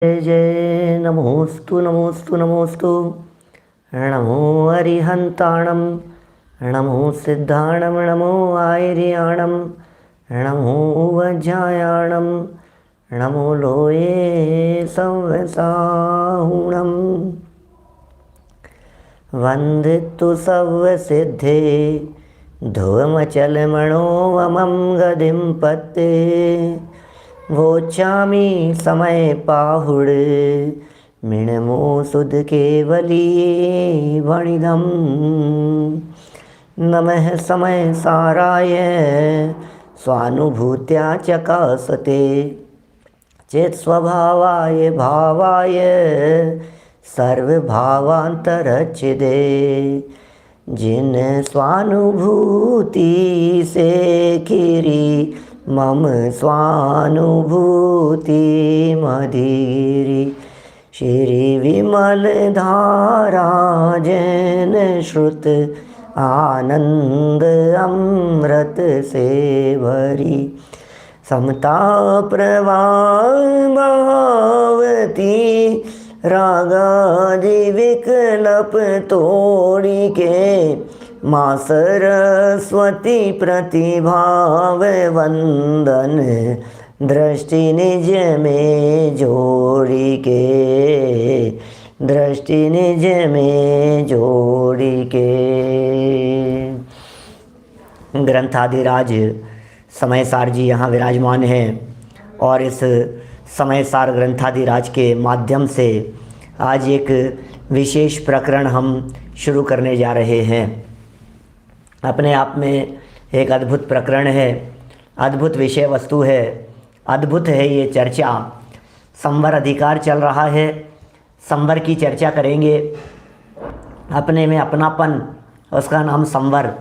जय जय नमोस्तु नमोस्तु नमोस्तु। नमो अरिहन्ताणं नमो सिद्धाणं नमो आयर्याणं नमो वज्रायाणं नमो लोये संवसाहुणं। वन्दितु सर्वसिद्धे ध्रुवमचलमणोवमं गदिं पत्ते वोचामि समय पाहुड़ मिणमो सुध केवली वणिदम। नमः समय साराय स्वानुभूत्या चकासते चेत स्वभावाय भावाय सर्वभावांतरच्छिदे। जिन स्वानुभूति से खीरी मम स्वानुभूति मधीरी। श्री विमल धारा जैन श्रुत आनंद अमृत से भरी। समता प्रवाह भावती रागादि विकल्प तोड़ी के माँ सरस्वती प्रतिभाव वंदन दृष्टि निज में जोड़ी के। दृष्टि निज में जोड़ी के। ग्रंथाधिराज समयसार जी यहाँ विराजमान हैं और इस समयसार ग्रंथाधिराज के माध्यम से आज एक विशेष प्रकरण हम शुरू करने जा रहे हैं। अपने आप में एक अद्भुत प्रकरण है, अद्भुत विषय वस्तु है, अद्भुत है ये चर्चा। संवर अधिकार चल रहा है, संवर की चर्चा करेंगे। अपने में अपनापन, उसका नाम संवर।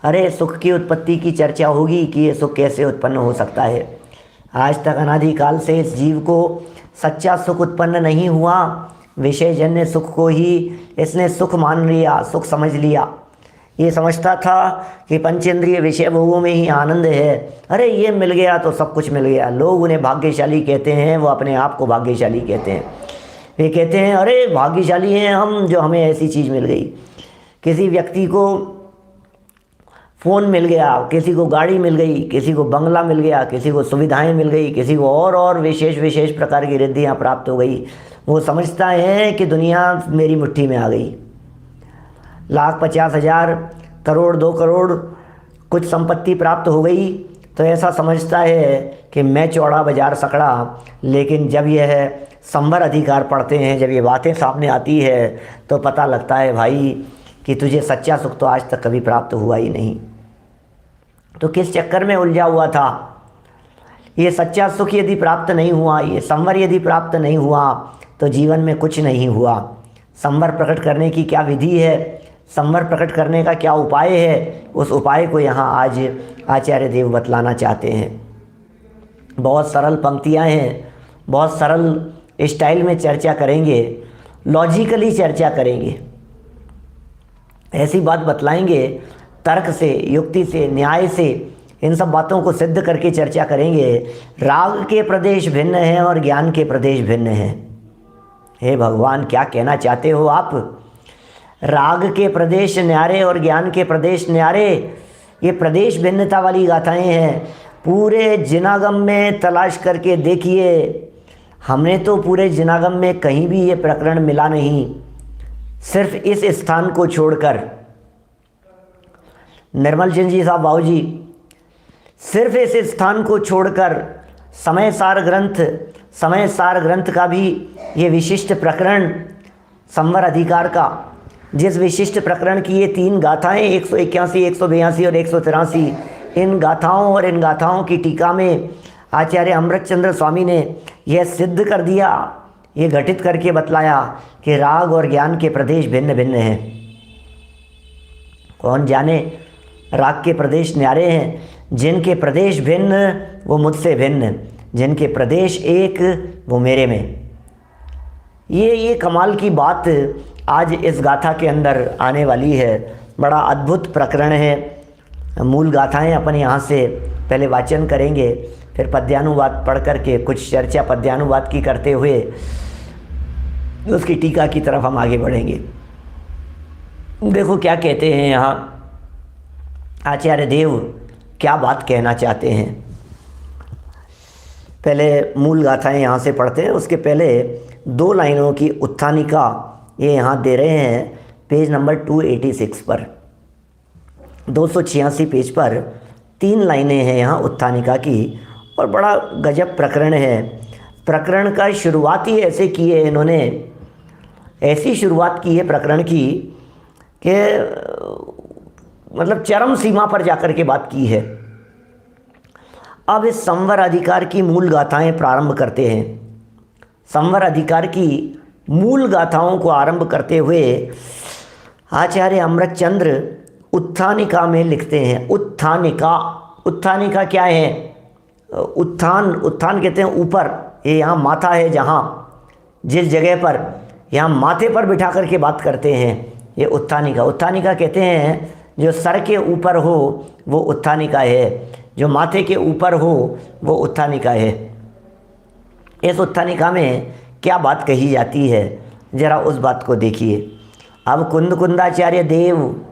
अरे सुख की उत्पत्ति की चर्चा होगी कि ये सुख कैसे उत्पन्न हो सकता है। आज तक अनादिकाल से इस जीव को सच्चा सुख उत्पन्न नहीं हुआ। विषयजन्य सुख को ही इसने सुख मान लिया, सुख समझ लिया। ये समझता था कि पंचेंद्रिय विषय भोगों में ही आनंद है। अरे ये मिल गया तो सब कुछ मिल गया। लोग उन्हें भाग्यशाली कहते हैं, वो अपने आप को भाग्यशाली कहते हैं। वे कहते हैं अरे भाग्यशाली हैं हम जो हमें ऐसी चीज़ मिल गई। किसी व्यक्ति को फ़ोन मिल गया, किसी को गाड़ी मिल गई, किसी को बंगला मिल गया, किसी को सुविधाएं मिल गई, किसी को और विशेष प्रकार की रिद्धियाँ प्राप्त हो गई। वो समझता है कि दुनिया मेरी मुट्ठी में आ गई। लाख 50,000 करोड़ 2 करोड़ कुछ संपत्ति प्राप्त हो गई तो ऐसा समझता है कि मैं चौड़ा बाजार सकड़ा। लेकिन जब यह संवर अधिकार पढ़ते हैं, जब ये बातें सामने आती है तो पता लगता है भाई कि तुझे सच्चा सुख तो आज तक कभी प्राप्त हुआ ही नहीं। तो किस चक्कर में उलझा हुआ था। ये सच्चा सुख यदि प्राप्त नहीं हुआ, ये संवर यदि प्राप्त नहीं हुआ तो जीवन में कुछ नहीं हुआ। संवर प्रकट करने की क्या विधि है, संवर प्रकट करने का क्या उपाय है, उस उपाय को यहाँ आज आचार्य देव बतलाना चाहते हैं। बहुत सरल पंक्तियाँ हैं, बहुत सरल स्टाइल में चर्चा करेंगे, लॉजिकली चर्चा करेंगे। ऐसी बात बतलाएंगे तर्क से, युक्ति से, न्याय से, इन सब बातों को सिद्ध करके चर्चा करेंगे। राग के प्रदेश भिन्न हैं और ज्ञान के प्रदेश भिन्न हैं। हे भगवान, क्या कहना चाहते हो आप? राग के प्रदेश न्यारे और ज्ञान के प्रदेश न्यारे, ये प्रदेश भिन्नता वाली गाथाएं हैं। पूरे जिनागम में तलाश करके देखिए, हमने तो पूरे जिनागम में कहीं भी ये प्रकरण मिला नहीं। सिर्फ इस स्थान को छोड़कर, निर्मल चंद जी साहब बाबू जी, सिर्फ इस स्थान को छोड़कर समयसार ग्रंथ का भी ये विशिष्ट प्रकरण संवर अधिकार का, जिस विशिष्ट प्रकरण की ये 3 गाथाएं 181, 182 और 183, इन गाथाओं और इन गाथाओं की टीका में आचार्य अमृतचंद्र स्वामी ने यह सिद्ध कर दिया, ये घटित करके बतलाया कि राग और ज्ञान के प्रदेश भिन्न भिन्न हैं। कौन जाने राग के प्रदेश न्यारे हैं, जिनके प्रदेश भिन्न वो मुझसे भिन्न, जिनके प्रदेश एक वो मेरे में। ये कमाल की बात आज इस गाथा के अंदर आने वाली है। बड़ा अद्भुत प्रकरण है। मूल गाथाएं अपन यहाँ से पहले वाचन करेंगे, फिर पद्यानुवाद पढ़ करके कुछ चर्चा पद्यानुवाद की करते हुए उसकी टीका की तरफ हम आगे बढ़ेंगे। देखो क्या कहते हैं यहाँ आचार्य देव, क्या बात कहना चाहते हैं। पहले मूल गाथाएँ यहाँ से पढ़ते हैं, उसके पहले 2 लाइनों की उत्थानिका ये यहाँ दे रहे हैं पेज नंबर 286 पर। 286 पेज पर 3 लाइनें हैं यहाँ उत्थानिका की, और बड़ा गजब प्रकरण है। प्रकरण का शुरुआत ही ऐसे की है इन्होंने, ऐसी शुरुआत की है प्रकरण की कि मतलब चरम सीमा पर जाकर के बात की है। अब इस संवर अधिकार की मूल गाथाएं प्रारंभ करते हैं। संवर अधिकार की मूल गाथाओं को आरंभ करते हुए आचार्य अमृतचंद्र उत्थानिका में लिखते हैं। उत्थानिका, उत्थानिका क्या है? उत्थान, उत्थान कहते हैं ऊपर, ये यहाँ माथा है, जहाँ जिस जगह पर यहाँ माथे पर बिठा करके बात करते हैं, ये उत्थानिका। उत्थानिका कहते हैं जो सर के ऊपर हो वो उत्थानिका है, जो माथे के ऊपर हो वो उत्थानिका है। इस उत्थानिका में क्या बात कही जाती है, जरा उस बात को देखिए। अब कुंदाचार्य देव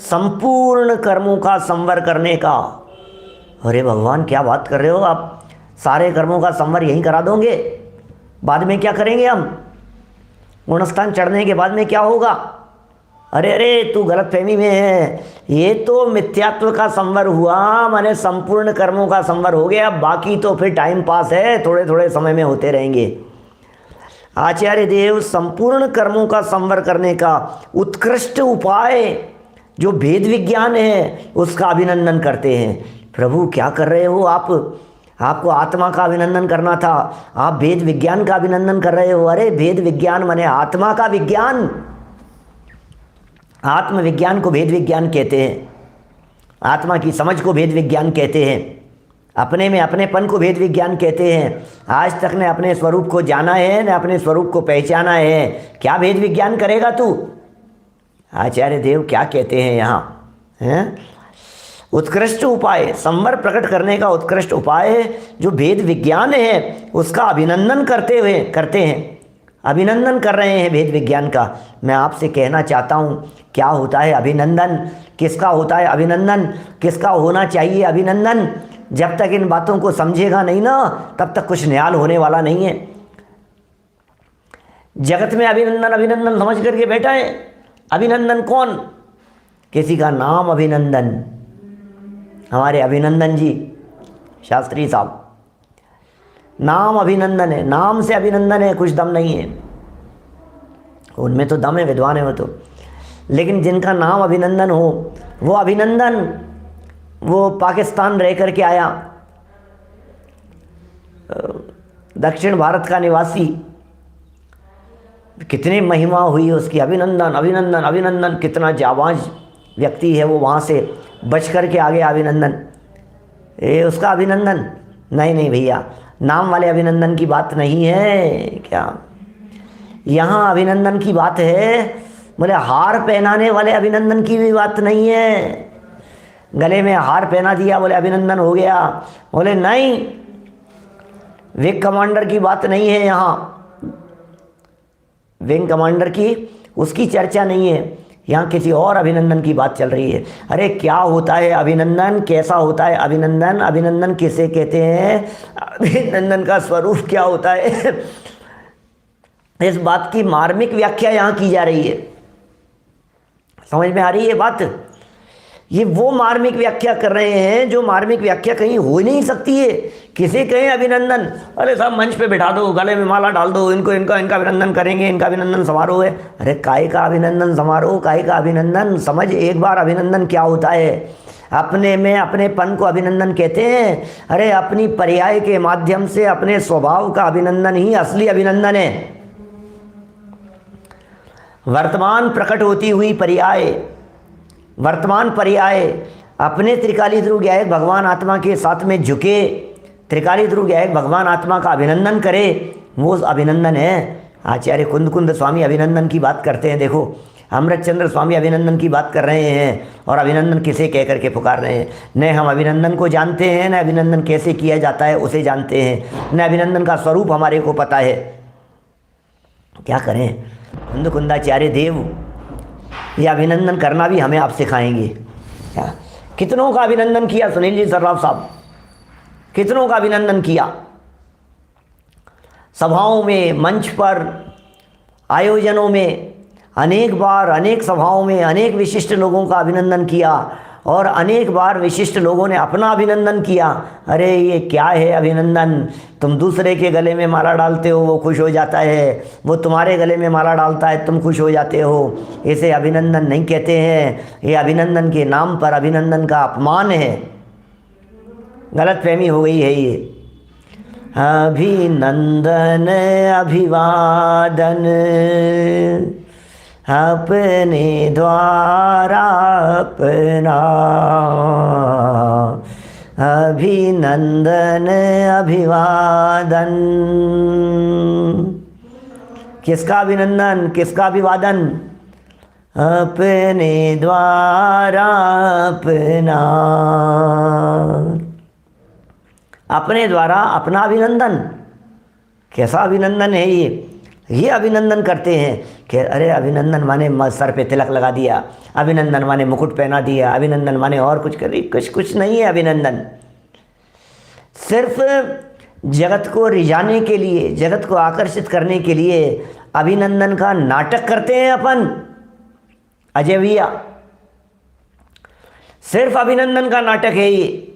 संपूर्ण कर्मों का संवर करने का, अरे भगवान क्या बात कर रहे हो आप, सारे कर्मों का संवर यहीं करा दोगे, बाद में क्या करेंगे हम, गुणस्थान चढ़ने के बाद में क्या होगा? अरे अरे तू गलतफहमी में है, ये तो मिथ्यात्व का संवर हुआ, माने संपूर्ण कर्मों का संवर हो गया, बाकी तो फिर टाइम पास है, थोड़े थोड़े समय में होते रहेंगे। आचार्य देव संपूर्ण कर्मों का संवर करने का उत्कृष्ट उपाय जो भेद विज्ञान है उसका अभिनंदन करते हैं। प्रभु क्या कर रहे हो आप, आपको आत्मा का अभिनंदन करना था, आप भेद विज्ञान का अभिनंदन कर रहे हो। अरे भेद विज्ञान माने आत्मा का विज्ञान, आत्मविज्ञान को भेद विज्ञान कहते हैं, आत्मा की समझ को भेद विज्ञान कहते हैं, अपने में अपनेपन को भेद विज्ञान कहते हैं। आज तक ने अपने स्वरूप को जाना है, न अपने स्वरूप को पहचाना है, क्या भेद विज्ञान करेगा तू? आचार्य देव क्या कहते हैं यहाँ, हैं? उत्कृष्ट उपाय, संवर प्रकट करने का उत्कृष्ट उपाय जो भेद विज्ञान है उसका अभिनंदन करते हैं, अभिनंदन कर रहे हैं भेद विज्ञान का। मैं आपसे कहना चाहता हूँ क्या होता है अभिनंदन, किसका होता है अभिनंदन, किसका होना चाहिए अभिनंदन? जब तक इन बातों को समझेगा नहीं ना तब तक कुछ न्याल होने वाला नहीं है। जगत में अभिनंदन अभिनंदन समझ करके बैठा है। अभिनंदन कौन? किसी का नाम अभिनंदन, हमारे अभिनंदन जी शास्त्री साहब, नाम अभिनंदन है, नाम से अभिनंदन है, कुछ दम नहीं है उनमें, तो दम है, विद्वान है वो तो। लेकिन जिनका नाम अभिनंदन हो वो अभिनंदन, वो पाकिस्तान रह कर के आया, दक्षिण भारत का निवासी, कितनी महिमा हुई उसकी, अभिनंदन अभिनंदन अभिनंदन, कितना जाबाज व्यक्ति है वो, वहाँ से बच कर के आ गया अभिनंदन, ये उसका अभिनंदन। नहीं नहीं भैया, नाम वाले अभिनंदन की बात नहीं है क्या, यहाँ अभिनंदन की बात है, बोले हार पहनाने वाले अभिनंदन की भी बात नहीं है, गले में हार पहना दिया बोले अभिनंदन हो गया, बोले नहीं, विंग कमांडर की बात नहीं है यहाँ, विंग कमांडर की उसकी चर्चा नहीं है, यहाँ किसी और अभिनंदन की बात चल रही है। अरे क्या होता है अभिनंदन, कैसा होता है अभिनंदन, अभिनंदन किसे कहते हैं, अभिनंदन का स्वरूप क्या होता है, इस बात की मार्मिक व्याख्या यहाँ की जा रही है। समझ में आ रही है बात? ये वो मार्मिक व्याख्या कर रहे हैं जो मार्मिक व्याख्या कहीं हो ही नहीं सकती है। किसे कहें अभिनंदन, अरे साहब मंच पे बिठा दो, गले में माला डाल दो, इनका अभिनंदन करेंगे, इनका अभिनंदन समारोह है। अरे काय का अभिनंदन समारोह, काय का अभिनंदन? समझ एक बार अभिनंदन क्या होता है। अपने में अपनेपन को अभिनंदन कहते हैं। अरे अपनी पर्याय के माध्यम से अपने स्वभाव का अभिनंदन ही असली अभिनंदन है। वर्तमान प्रकट होती हुई पर्याय, वर्तमान पर्याय अपने त्रिकाली ध्रुव ज्ञायक भगवान आत्मा के साथ में झुके, त्रिकाली ध्रुव ज्ञायक भगवान आत्मा का अभिनंदन करे, वो अभिनंदन है। आचार्य कुंद स्वामी अभिनंदन की बात करते हैं। देखो अमृतचंद्र स्वामी अभिनंदन की बात कर रहे हैं, और अभिनंदन किसे कह करके पुकार रहे हैं। न हम अभिनंदन को जानते हैं, न अभिनंदन कैसे किया जाता है उसे जानते हैं, न अभिनंदन का स्वरूप हमारे को पता है। क्या करें, कुंद कुंदाचार्य देव ये अभिनंदन करना भी हमें आप सिखाएंगे क्या? कितनों का अभिनंदन किया सुनील जी सर्राफ साहब, कितनों का अभिनंदन किया, सभाओं में, मंच पर, आयोजनों में, अनेक बार अनेक सभाओं में अनेक विशिष्ट लोगों का अभिनंदन किया और अनेक बार विशिष्ट लोगों ने अपना अभिनंदन किया। अरे ये क्या है अभिनंदन, तुम दूसरे के गले में माला डालते हो वो खुश हो जाता है, वो तुम्हारे गले में माला डालता है तुम खुश हो जाते हो, इसे अभिनंदन नहीं कहते हैं। ये अभिनंदन के नाम पर अभिनंदन का अपमान है, गलतफहमी हो गई है ये। अभिनंदन अभिवादन अपने द्वारा अपना, अभिनंदन अभिवादन। किसका अभिनंदन, किसका अभिवादन? अपने द्वारा अपना, अपने द्वारा अपना अभिनंदन। कैसा अभिनंदन है ये अभिनंदन करते हैं कि अरे अभिनंदन माने सर पे तिलक लगा दिया, अभिनंदन माने मुकुट पहना दिया, अभिनंदन माने और कुछ कर, कुछ नहीं है अभिनंदन। सिर्फ जगत को रिझाने के लिए, जगत को आकर्षित करने के लिए अभिनंदन का नाटक करते हैं अपन अजय भैया, सिर्फ अभिनंदन का नाटक है ये।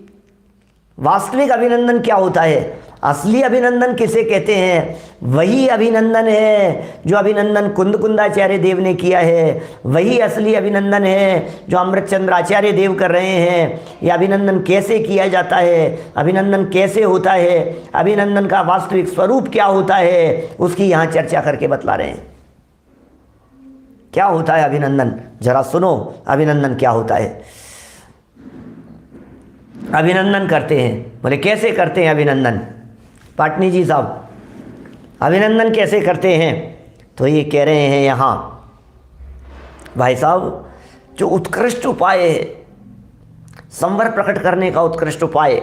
वास्तविक अभिनंदन क्या होता है, असली अभिनंदन किसे कहते हैं? वही अभिनंदन है जो अभिनंदन कुंद कुंदाचार्य देव ने किया है, वही असली अभिनंदन है जो अमृतचंद्र आचार्य देव कर रहे हैं। यह अभिनंदन कैसे किया जाता है, अभिनंदन कैसे होता है, अभिनंदन का वास्तविक स्वरूप क्या होता है, उसकी यहाँ चर्चा करके बतला रहे हैं। क्या होता है अभिनंदन, जरा सुनो अभिनंदन क्या होता है। अभिनंदन करते हैं, बोले कैसे करते हैं अभिनंदन? पाटनी जी साहब अभिनंदन कैसे करते हैं? तो ये कह रहे हैं यहाँ भाई साहब, जो उत्कृष्ट उपाय है संवर प्रकट करने का, उत्कृष्ट उपाय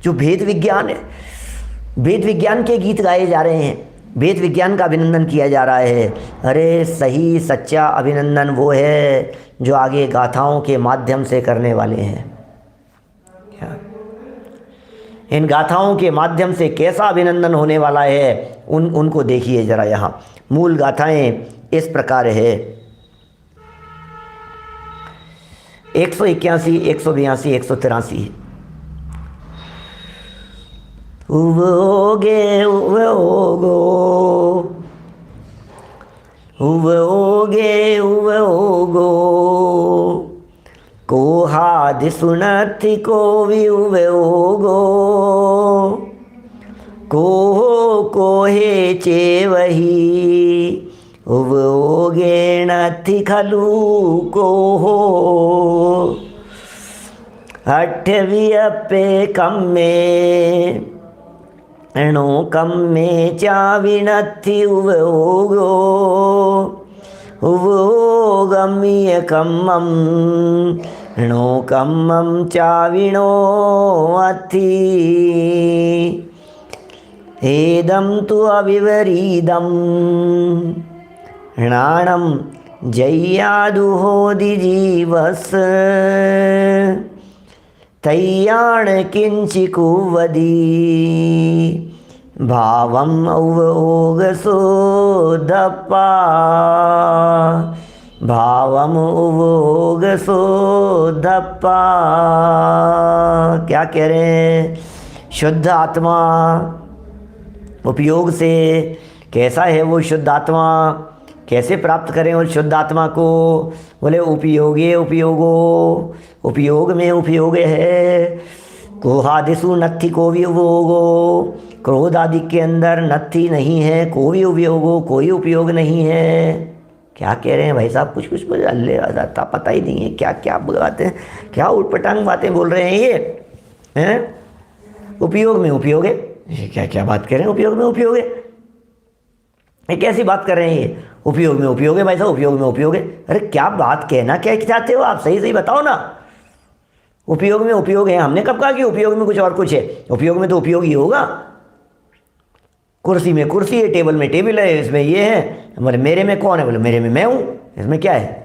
जो भेद विज्ञान है, वेद विज्ञान के गीत गाए जा रहे हैं, वेद विज्ञान का अभिनंदन किया जा रहा है। अरे सही सच्चा अभिनंदन वो है जो आगे गाथाओं के माध्यम से करने वाले हैं। इन गाथाओं के माध्यम से कैसा अभिनंदन होने वाला है उनको देखिए जरा। यहाँ मूल गाथाएं इस प्रकार है 181, 182, 183। उवोगे उवोगो, उवोगे उवोगो, को हादि सुनति को विउवोगो, को हे चेवही उवोगे नथि खलु को हो। अठवियपे कम में णो कम में चाविनथि उवोगो, उवोगम्य कम्मम णो कम्मम चाविणो अथि। एदं तु अविवरीदं णाणं जय्यादुहोदि जीवस्, तय्याण किंचिकुवदी भावम उवोगसो दप्पा, भावम उवोगसो दप्पा। क्या कह रहे हैं? शुद्ध आत्मा उपयोग से, कैसा है वो शुद्ध आत्मा, कैसे प्राप्त करें उस शुद्ध आत्मा को? बोले उपयोगे उपयोगो, उपयोग में उपयोग है। कोहादिसु नत्थि को भी उपयोगो, क्रोध आदि के अंदर नत्थि नहीं है, को भी उपयोगो, कोई उपयोग नहीं है। क्या कह रहे हैं भाई साहब? कुछ कुछ अल्लाह पता ही नहीं है क्या क्या बातें, क्या उटपटांग बातें बोल रहे हैं ये हैं? उपयोग में उपयोग है, क्या क्या बात कर रहे हैं? उपयोग में उपयोग है, ये कैसी बात कर रहे हैं ये? उपयोग में उपयोग है भाई साहब, उपयोग में उपयोग है। अरे क्या बात कहना क्या चाहते हो आप? सही सही बताओ ना। उपयोग में उपयोग है, हमने कब कहा कि उपयोग में कुछ और कुछ है? उपयोग में तो उपयोग ही होगा। कुर्सी में कुर्सी है, टेबल में टेबल है, इसमें ये है। बोले मेरे में कौन है? बोले मेरे में मैं हूँ, इसमें क्या है?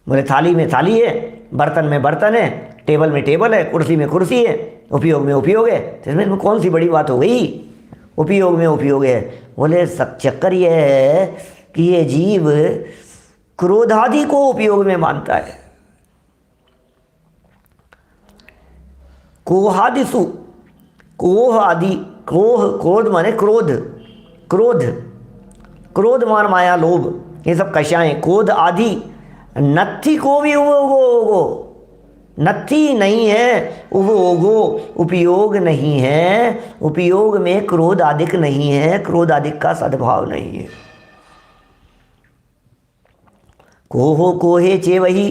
बोले थाली में थाली है, बर्तन में बर्तन है, टेबल में टेबल है, कुर्सी में कुर्सी है, उपयोग में उपयोग है, तो इसमें कौन सी बड़ी बात हो गई? उपयोग में उपयोग है। बोले सब चक्कर ये है कि ये जीव क्रोधादि को उपयोग में मानता है। कोहादिसु, कोह आदि, कोह क्रोध माने क्रोध, क्रोध क्रोध मान माया लोभ, ये सब कषाएं, क्रोध आदि नत्थी को भी उगो, नत्थी नहीं है, उगो उपयोग नहीं है, उपयोग में क्रोध आदिक नहीं है, क्रोध आदिक का सद्भाव नहीं है। कोहो कोहे चे वही,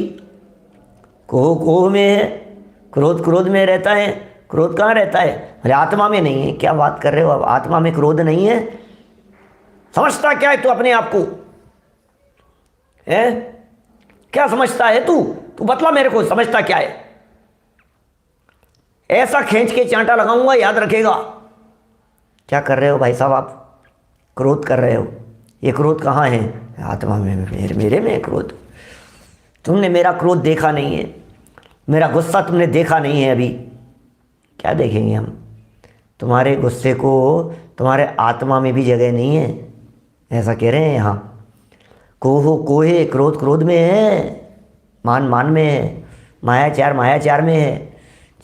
कोह कोह में है, क्रोध क्रोध में रहता है। क्रोध कहाँ रहता है? अरे आत्मा में नहीं है। क्या बात कर रहे हो? अब आत्मा में क्रोध नहीं है? समझता क्या है तू अपने आप को? है क्या समझता है तू? तू बतला मेरे को, समझता क्या है? ऐसा खींच के चांटा लगाऊंगा, याद रखेगा। क्या कर रहे हो भाई साहब? आप क्रोध कर रहे हो। ये क्रोध कहाँ है? आत्मा में, मेरे में क्रोध। तुमने मेरा क्रोध देखा नहीं है, मेरा गुस्सा तुमने देखा नहीं है। अभी क्या देखेंगे हम? तुम्हारे गुस्से को तुम्हारे आत्मा में भी जगह नहीं है, ऐसा कह रहे हैं यहाँ। कोहो कोहे, क्रोध क्रोध में है, मान मान में है, मायाचार मायाचार में है,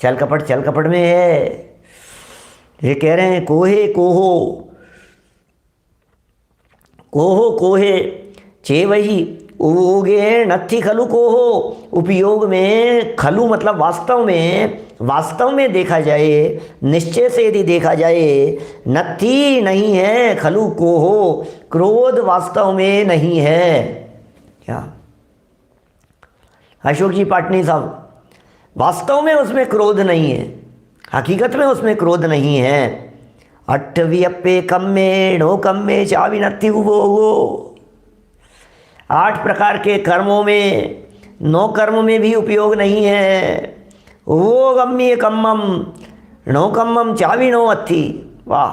छल कपट में है। ये कह रहे हैं कोहे कोहो, कोहो कोहे चे वही उगे नत्थी खलु कोहो, उपयोग में खलु मतलब वास्तव में देखा जाए, निश्चय से यदि देखा जाए, नत्थी नहीं है, खलु कोहो क्रोध वास्तव में नहीं है। क्या अशोक जी पाटनी साहब, वास्तव में उसमें क्रोध नहीं है, हकीकत में उसमें क्रोध नहीं है। अट्ठवी अप्पे कम्मे नो कम्मे चावी नत्थी उगो, 8 प्रकार के कर्मों में 9 कर्म में भी उपयोग नहीं है। वो गम्य कम्मम नो कम्मम चावी नो अत्थी। वाह,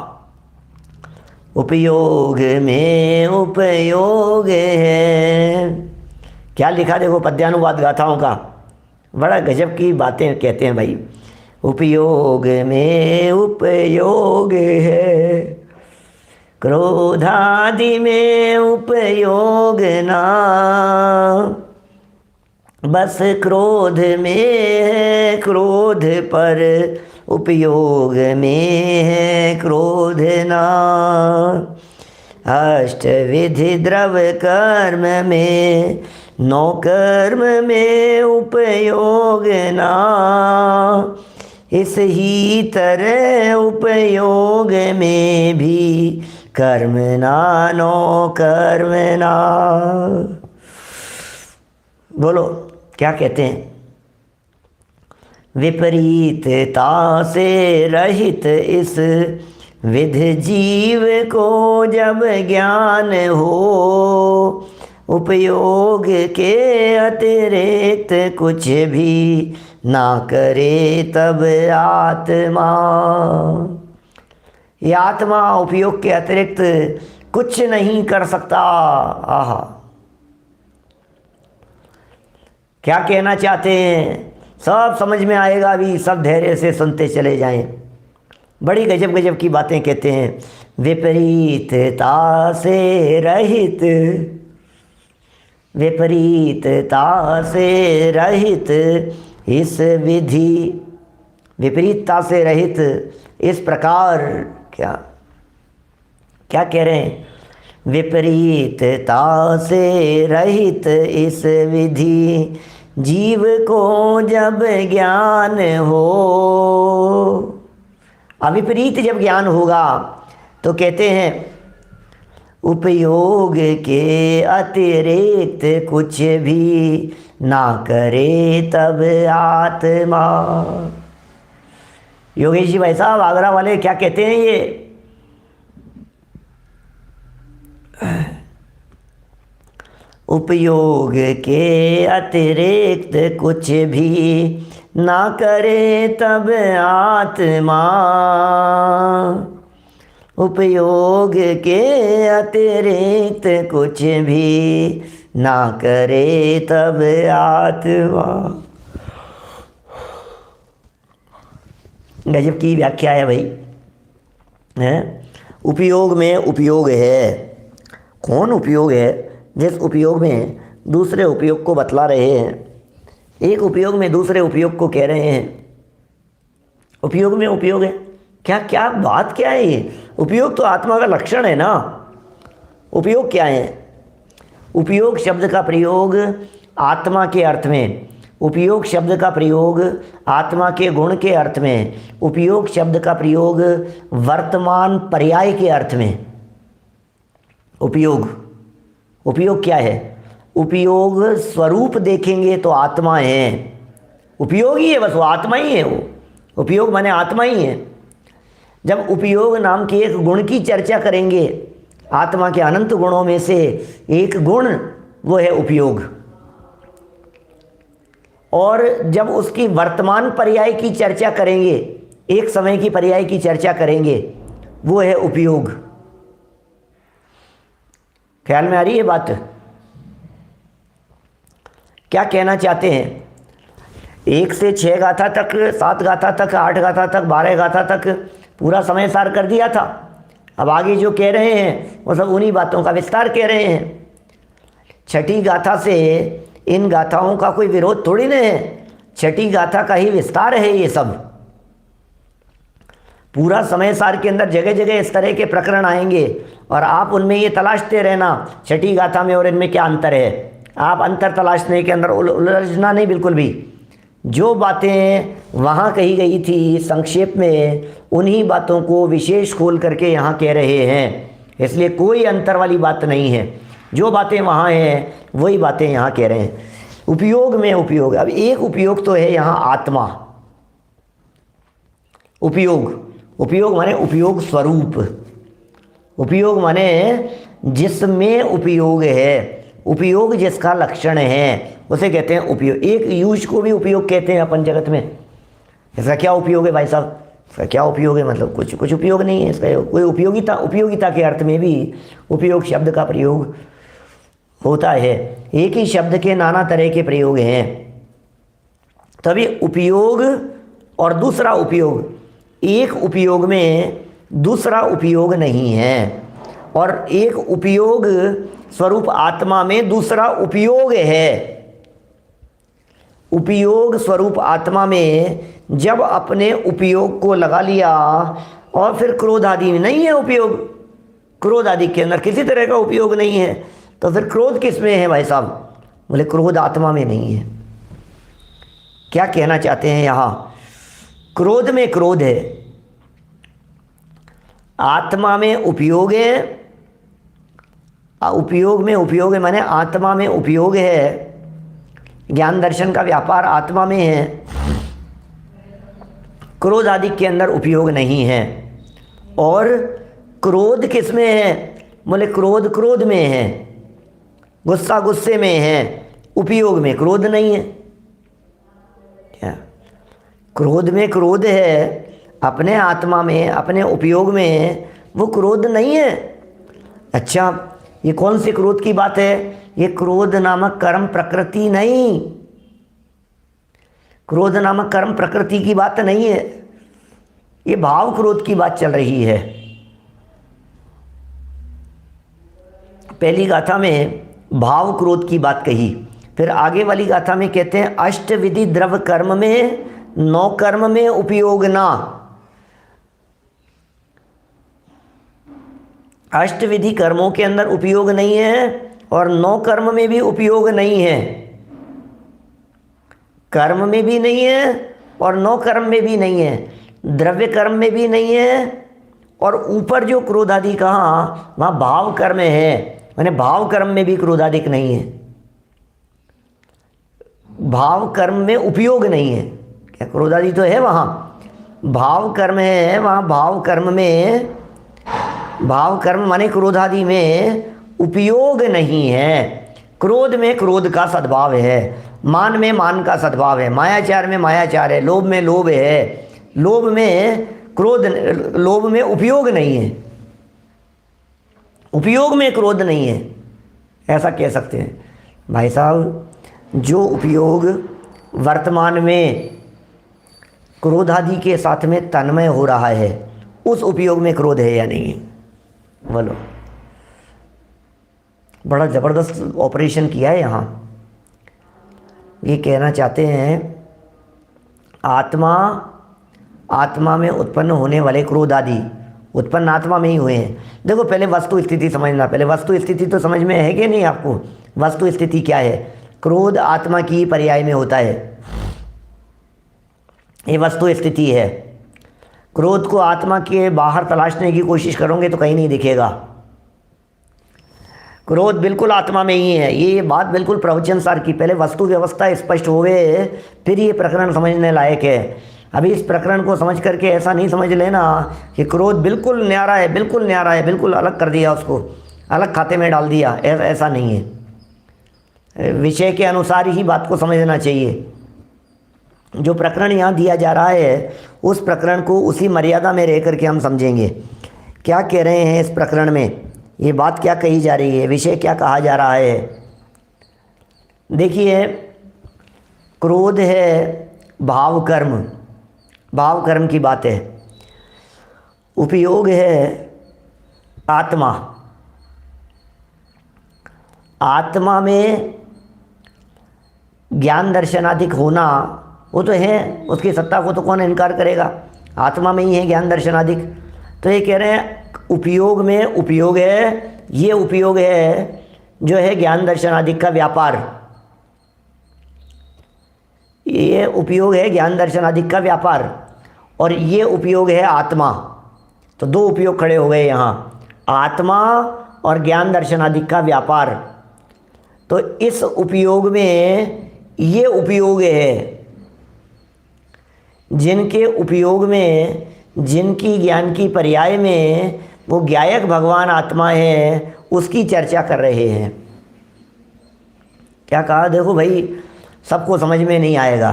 उपयोग में उपयोग है। क्या लिखा देखो पद्यानुवाद गाथाओं का, बड़ा गजब की बातें कहते हैं भाई। उपयोग में उपयोग है, क्रोधादि में उपयोग ना, बस क्रोध में है, क्रोध पर उपयोग में है क्रोध ना। अष्ट विधि द्रव कर्म में 9 कर्म में उपयोग ना, इस ही तरह उपयोग में भी कर्म ना 9 कर्म ना। बोलो क्या कहते हैं? विपरीतता से रहित इस विधि जीव को जब ज्ञान हो, उपयोग के अतिरिक्त कुछ भी ना करे तब आत्मा। ये आत्मा उपयोग के अतिरिक्त कुछ नहीं कर सकता। आहा, क्या कहना चाहते हैं? सब समझ में आएगा, अभी सब धैर्य से सुनते चले जाएं। बड़ी गजब गजब की बातें कहते हैं। विपरीतता से रहित, विपरीतता से रहित इस विधि, विपरीतता से रहित इस प्रकार, क्या क्या कह रहे हैं? विपरीतता से रहित इस विधि जीव को जब ज्ञान हो, अविपरीत जब ज्ञान होगा तो कहते हैं उपयोग के अतिरिक्त कुछ भी ना करे तब आत्मा। योगेश जी भाई साहब आगरा वाले क्या कहते हैं? ये उपयोग के अतिरिक्त कुछ भी ना करे तब आत्मा, उपयोग के अतिरिक्त कुछ भी ना करे तब आत्मा। गजब की व्याख्या है भाई, है। उपयोग में उपयोग है। कौन उपयोग है? जिस उपयोग में दूसरे उपयोग को बतला रहे हैं, एक उपयोग में दूसरे उपयोग को कह रहे हैं। उपयोग में उपयोग है, क्या क्या बात क्या है ये? उपयोग तो आत्मा का लक्षण है ना। उपयोग क्या है? उपयोग शब्द का प्रयोग आत्मा के अर्थ में, उपयोग शब्द का प्रयोग आत्मा के गुण के अर्थ में, उपयोग शब्द का प्रयोग वर्तमान पर्याय के अर्थ में। उपयोग, उपयोग क्या है? उपयोग स्वरूप देखेंगे तो आत्मा है, उपयोग ही है, बस वो आत्मा ही है। वो उपयोग माने आत्मा ही है। जब उपयोग नाम के एक गुण की चर्चा करेंगे, आत्मा के अनंत गुणों में से एक गुण वो है उपयोग, और जब उसकी वर्तमान पर्याय की चर्चा करेंगे, एक समय की पर्याय की चर्चा करेंगे, वो है उपयोग। ख्याल में आ रही है बात? क्या कहना चाहते हैं? 1 से 6 गाथा तक, 7 गाथा तक, 8 गाथा तक, 12 गाथा तक पूरा समय सार कर दिया था। अब आगे जो कह रहे हैं वो सब उन्हीं बातों का विस्तार कह रहे हैं। छठी गाथा से इन गाथाओं का कोई विरोध थोड़ी नहीं है, छठी गाथा का ही विस्तार है ये सब। पूरा समय सार के अंदर जगह जगह इस तरह के प्रकरण आएंगे और आप उनमें ये तलाशते रहना छठी गाथा में और इनमें क्या अंतर है। आप अंतर तलाशने के अंदर उलझना नहीं बिल्कुल भी। जो बातें वहाँ कही गई थी संक्षेप में, उन्हीं बातों को विशेष खोल करके यहाँ कह रहे हैं, इसलिए कोई अंतर वाली बात नहीं है। जो बातें वहाँ हैं वही बातें यहाँ कह रहे हैं। उपयोग में उपयोग, अब एक उपयोग तो है यहाँ आत्मा। उपयोग, उपयोग माने उपयोग स्वरूप, उपयोग माने जिसमें उपयोग है, उपयोग जिसका लक्षण है उसे कहते हैं उपयोग। एक यूज को भी उपयोग कहते हैं अपन जगत में। इसका क्या उपयोग है भाई साहब? इसका क्या उपयोग है? मतलब कुछ उपयोग नहीं है इसका, कोई उपयोगिता, उपयोगिता के अर्थ में भी उपयोग शब्द का प्रयोग होता है। एक ही शब्द के नाना तरह के प्रयोग हैं। तभी उपयोग और दूसरा उपयोग, एक उपयोग में दूसरा उपयोग नहीं है, और एक उपयोग स्वरूप आत्मा में दूसरा उपयोग है। उपयोग स्वरूप आत्मा में जब अपने उपयोग को लगा लिया और फिर क्रोध आदि में नहीं है उपयोग, क्रोध आदि के अंदर किसी तरह का उपयोग नहीं है, तो फिर क्रोध किस में है भाई साहब? बोले क्रोध आत्मा में नहीं है। क्या कहना चाहते हैं यहाँ? क्रोध में क्रोध है, आत्मा में उपयोग है। उपयोग में उपयोग है माने आत्मा में उपयोग है। ज्ञान दर्शन का व्यापार आत्मा में है, क्रोध आदि के अंदर उपयोग नहीं है। और क्रोध किस में है? बोले क्रोध क्रोध में है, गुस्सा गुस्से में है, उपयोग में क्रोध नहीं है। क्या? क्रोध में क्रोध है, अपने आत्मा में, अपने उपयोग में वो क्रोध नहीं है। अच्छा, ये कौन सी क्रोध की बात है? ये क्रोध नामक कर्म प्रकृति नहीं, क्रोध नामक कर्म प्रकृति की बात नहीं है, ये भाव क्रोध की बात चल रही है। पहली गाथा में भाव क्रोध की बात कही, फिर आगे वाली गाथा में कहते हैं अष्टविधि द्रव्य कर्म में 9 कर्म में उपयोग ना। अष्टविधि कर्मों के अंदर उपयोग नहीं है और 9 कर्म में भी उपयोग नहीं है। कर्म में भी नहीं है और 9 कर्म में भी नहीं है, द्रव्य कर्म में भी नहीं है, और ऊपर जो क्रोधादि कहा वहाँ भाव कर्म है, माने भाव कर्म में भी क्रोधादिक नहीं है, भाव कर्म में उपयोग नहीं है। क्या क्रोधादि तो है वहाँ, भाव कर्म है वहाँ, भाव कर्म में, भाव कर्म माने क्रोधादि में उपयोग नहीं है। क्रोध में क्रोध का सद्भाव है, मान में मान का सद्भाव है, मायाचार में मायाचार है, लोभ में लोभ है, लोभ में क्रोध, लोभ में उपयोग नहीं है। उपयोग में क्रोध नहीं है, ऐसा कह सकते हैं। भाई साहब, जो उपयोग वर्तमान में क्रोध आदि के साथ में तन्मय हो रहा है, उस उपयोग में क्रोध है या नहीं है? बोलो। बड़ा ज़बरदस्त ऑपरेशन किया है यहाँ। ये कहना चाहते हैं आत्मा में उत्पन्न होने वाले क्रोध आदि उत्पन्न आत्मा में ही हुए हैं। देखो, पहले वस्तु स्थिति समझना। पहले वस्तु स्थिति तो समझ में है कि नहीं आपको? वस्तु स्थिति क्या है? क्रोध आत्मा की पर्याय में होता है, ये वस्तु स्थिति है। क्रोध को आत्मा के बाहर तलाशने की कोशिश करोगे तो कहीं नहीं दिखेगा। क्रोध बिल्कुल आत्मा में ही है। ये बात बिल्कुल प्रवचन सार की। पहले वस्तु व्यवस्था स्पष्ट होवे, फिर ये प्रकरण समझने लायक है। अभी इस प्रकरण को समझ करके ऐसा नहीं समझ लेना कि क्रोध बिल्कुल न्यारा है, बिल्कुल न्यारा है, बिल्कुल अलग कर दिया, उसको अलग खाते में डाल दिया। ऐसा नहीं है। विषय के अनुसार ही बात को समझना चाहिए। जो प्रकरण यहाँ दिया जा रहा है, उस प्रकरण को उसी मर्यादा में रह करके हम समझेंगे। क्या कह रहे हैं इस प्रकरण में, ये बात क्या कही जा रही है, विषय क्या कहा जा रहा है? देखिए, क्रोध है भाव कर्म की बात है। उपयोग है आत्मा में ज्ञान दर्शनादिक होना, वो तो है, उसकी सत्ता को तो कौन इनकार करेगा। आत्मा में ही है ज्ञान दर्शनादिक। तो ये कह रहे हैं उपयोग में उपयोग है, ये उपयोग है जो है ज्ञान दर्शनादिक का व्यापार। ये उपयोग है ज्ञान दर्शनादिक का व्यापार, और ये उपयोग है आत्मा। तो दो उपयोग खड़े हो गए यहाँ, आत्मा और ज्ञान दर्शनादिक का व्यापार। तो इस उपयोग में ये उपयोग है, जिनके उपयोग में, जिनकी ज्ञान की पर्याय में वो ज्ञायक भगवान आत्मा है, उसकी चर्चा कर रहे हैं। क्या कहा? देखो भाई, सबको समझ में नहीं आएगा।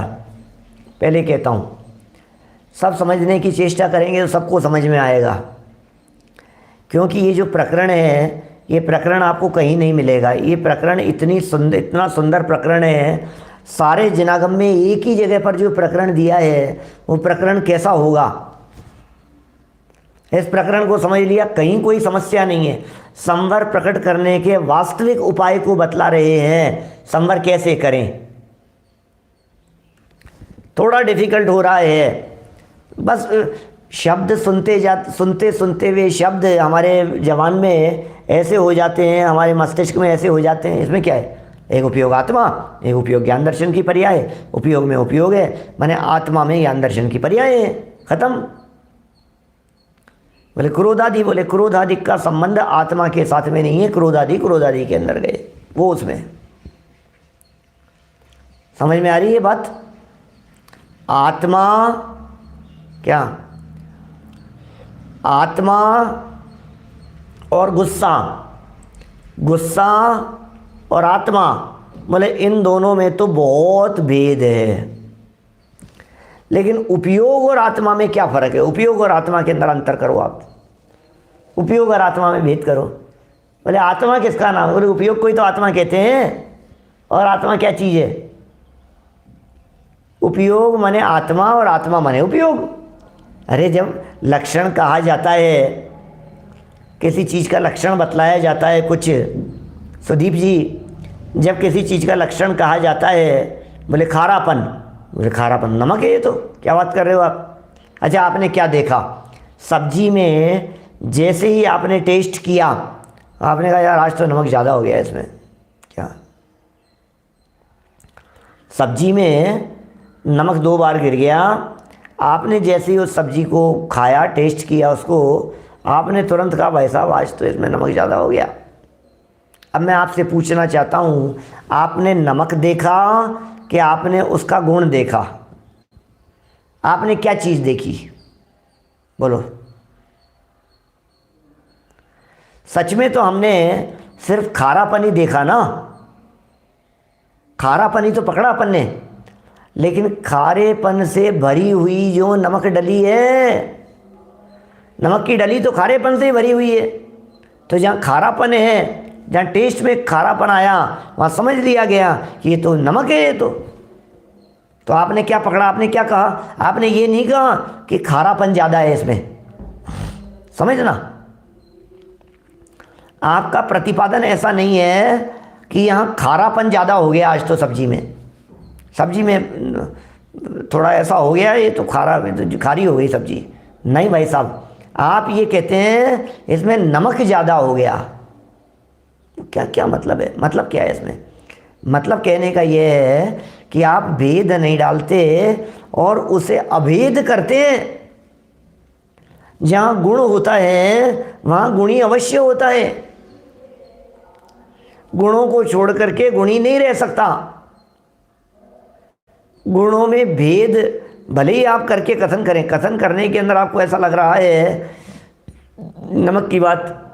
पहले कहता हूँ, सब समझने की चेष्टा करेंगे तो सबको समझ में आएगा, क्योंकि ये जो प्रकरण है, ये प्रकरण आपको कहीं नहीं मिलेगा। ये प्रकरण इतना सुंदर प्रकरण है। सारे जिनागम में एक ही जगह पर जो प्रकरण दिया है, वो प्रकरण कैसा होगा, इस प्रकरण को समझ लिया, कहीं कोई समस्या नहीं है। संवर प्रकट करने के वास्तविक उपाय को बतला रहे हैं। संवर कैसे करें, थोड़ा डिफिकल्ट हो रहा है। बस शब्द सुनते वे शब्द हमारे जबान में ऐसे हो जाते हैं, हमारे मस्तिष्क में ऐसे हो जाते हैं। इसमें क्या है? एक उपयोग आत्मा, एक उपयोग ज्ञान दर्शन की पर्याय। उपयोग में उपयोग है, माने आत्मा में ज्ञान दर्शन की पर्याय है, खत्म। बोले क्रोधादि का संबंध आत्मा के साथ में नहीं है। क्रोधादि के अंदर गए, वो उसमें। समझ में आ रही है बात? आत्मा क्या? आत्मा और गुस्सा और आत्मा, बोले इन दोनों में तो बहुत भेद है। लेकिन उपयोग और आत्मा में क्या फ़र्क है? उपयोग और आत्मा के अंदर अंतर करो आप। उपयोग और आत्मा में भेद करो। बोले आत्मा किसका नाम? बोले उपयोग को ही तो आत्मा कहते हैं। और आत्मा क्या चीज़ है? उपयोग माने आत्मा और आत्मा माने उपयोग। अरे जब लक्षण कहा जाता है, किसी चीज़ का लक्षण बतलाया जाता है कुछ, सुदीप जी, जब किसी चीज़ का लक्षण कहा जाता है, बोले खारापन, बोले खारापन नमक है ये तो, क्या बात कर रहे हो आप? अच्छा, आपने क्या देखा? सब्जी में जैसे ही आपने टेस्ट किया, आपने कहा यार आज तो नमक ज़्यादा हो गया इसमें। क्या? सब्जी में नमक 2 बार गिर गया। आपने जैसे ही उस सब्जी को खाया, टेस्ट किया उसको, आपने तुरंत कहा भाई साहब आज तो इसमें नमक ज़्यादा हो गया। अब मैं आपसे पूछना चाहता हूँ, आपने नमक देखा कि आपने उसका गुण देखा? आपने क्या चीज़ देखी? बोलो। सच में तो हमने सिर्फ खारापन ही देखा ना, खारापन ही तो पकड़ा अपन ने। लेकिन खारेपन से भरी हुई जो नमक डली है, नमक की डली तो खारेपन से ही भरी हुई है। तो जहाँ खारापन है, जहाँ टेस्ट में खारापन आया, वहाँ समझ लिया गया कि ये तो नमक है। ये तो आपने क्या पकड़ा, आपने क्या कहा? आपने ये नहीं कहा कि खारापन ज़्यादा है इसमें, समझना। आपका प्रतिपादन ऐसा नहीं है कि यहाँ खारापन ज़्यादा हो गया आज तो सब्जी में थोड़ा ऐसा हो गया, ये तो खारी हो गई सब्जी। नहीं भाई साहब, आप ये कहते हैं इसमें नमक ज़्यादा हो गया। क्या मतलब है? मतलब क्या है इसमें? मतलब कहने का ये है कि आप भेद नहीं डालते और उसे अभेद करते हैं। जहाँ गुण होता है वहाँ गुणी अवश्य होता है। गुणों को छोड़ करके गुणी नहीं रह सकता। गुणों में भेद भले ही आप करके कथन करें, कथन करने के अंदर आपको ऐसा लग रहा है नमक की बात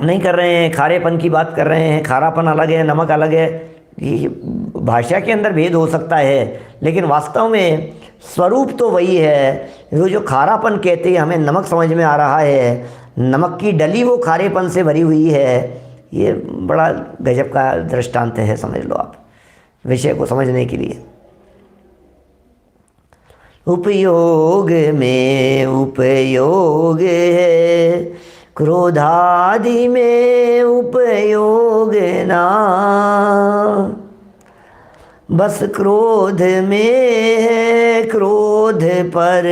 नहीं कर रहे हैं, खारेपन की बात कर रहे हैं, खारापन अलग है, नमक अलग है। ये भाषा के अंदर भेद हो सकता है, लेकिन वास्तव में स्वरूप तो वही है। वो जो खारापन कहते हैं हमें नमक समझ में आ रहा है, नमक की डली वो खारेपन से भरी हुई है। ये बड़ा गजब का दृष्टांत है, समझ लो आप, विषय को समझने के लिए। उपयोग में उपयोग है, क्रोधादि में उपयोग ना। बस क्रोध में है, क्रोध पर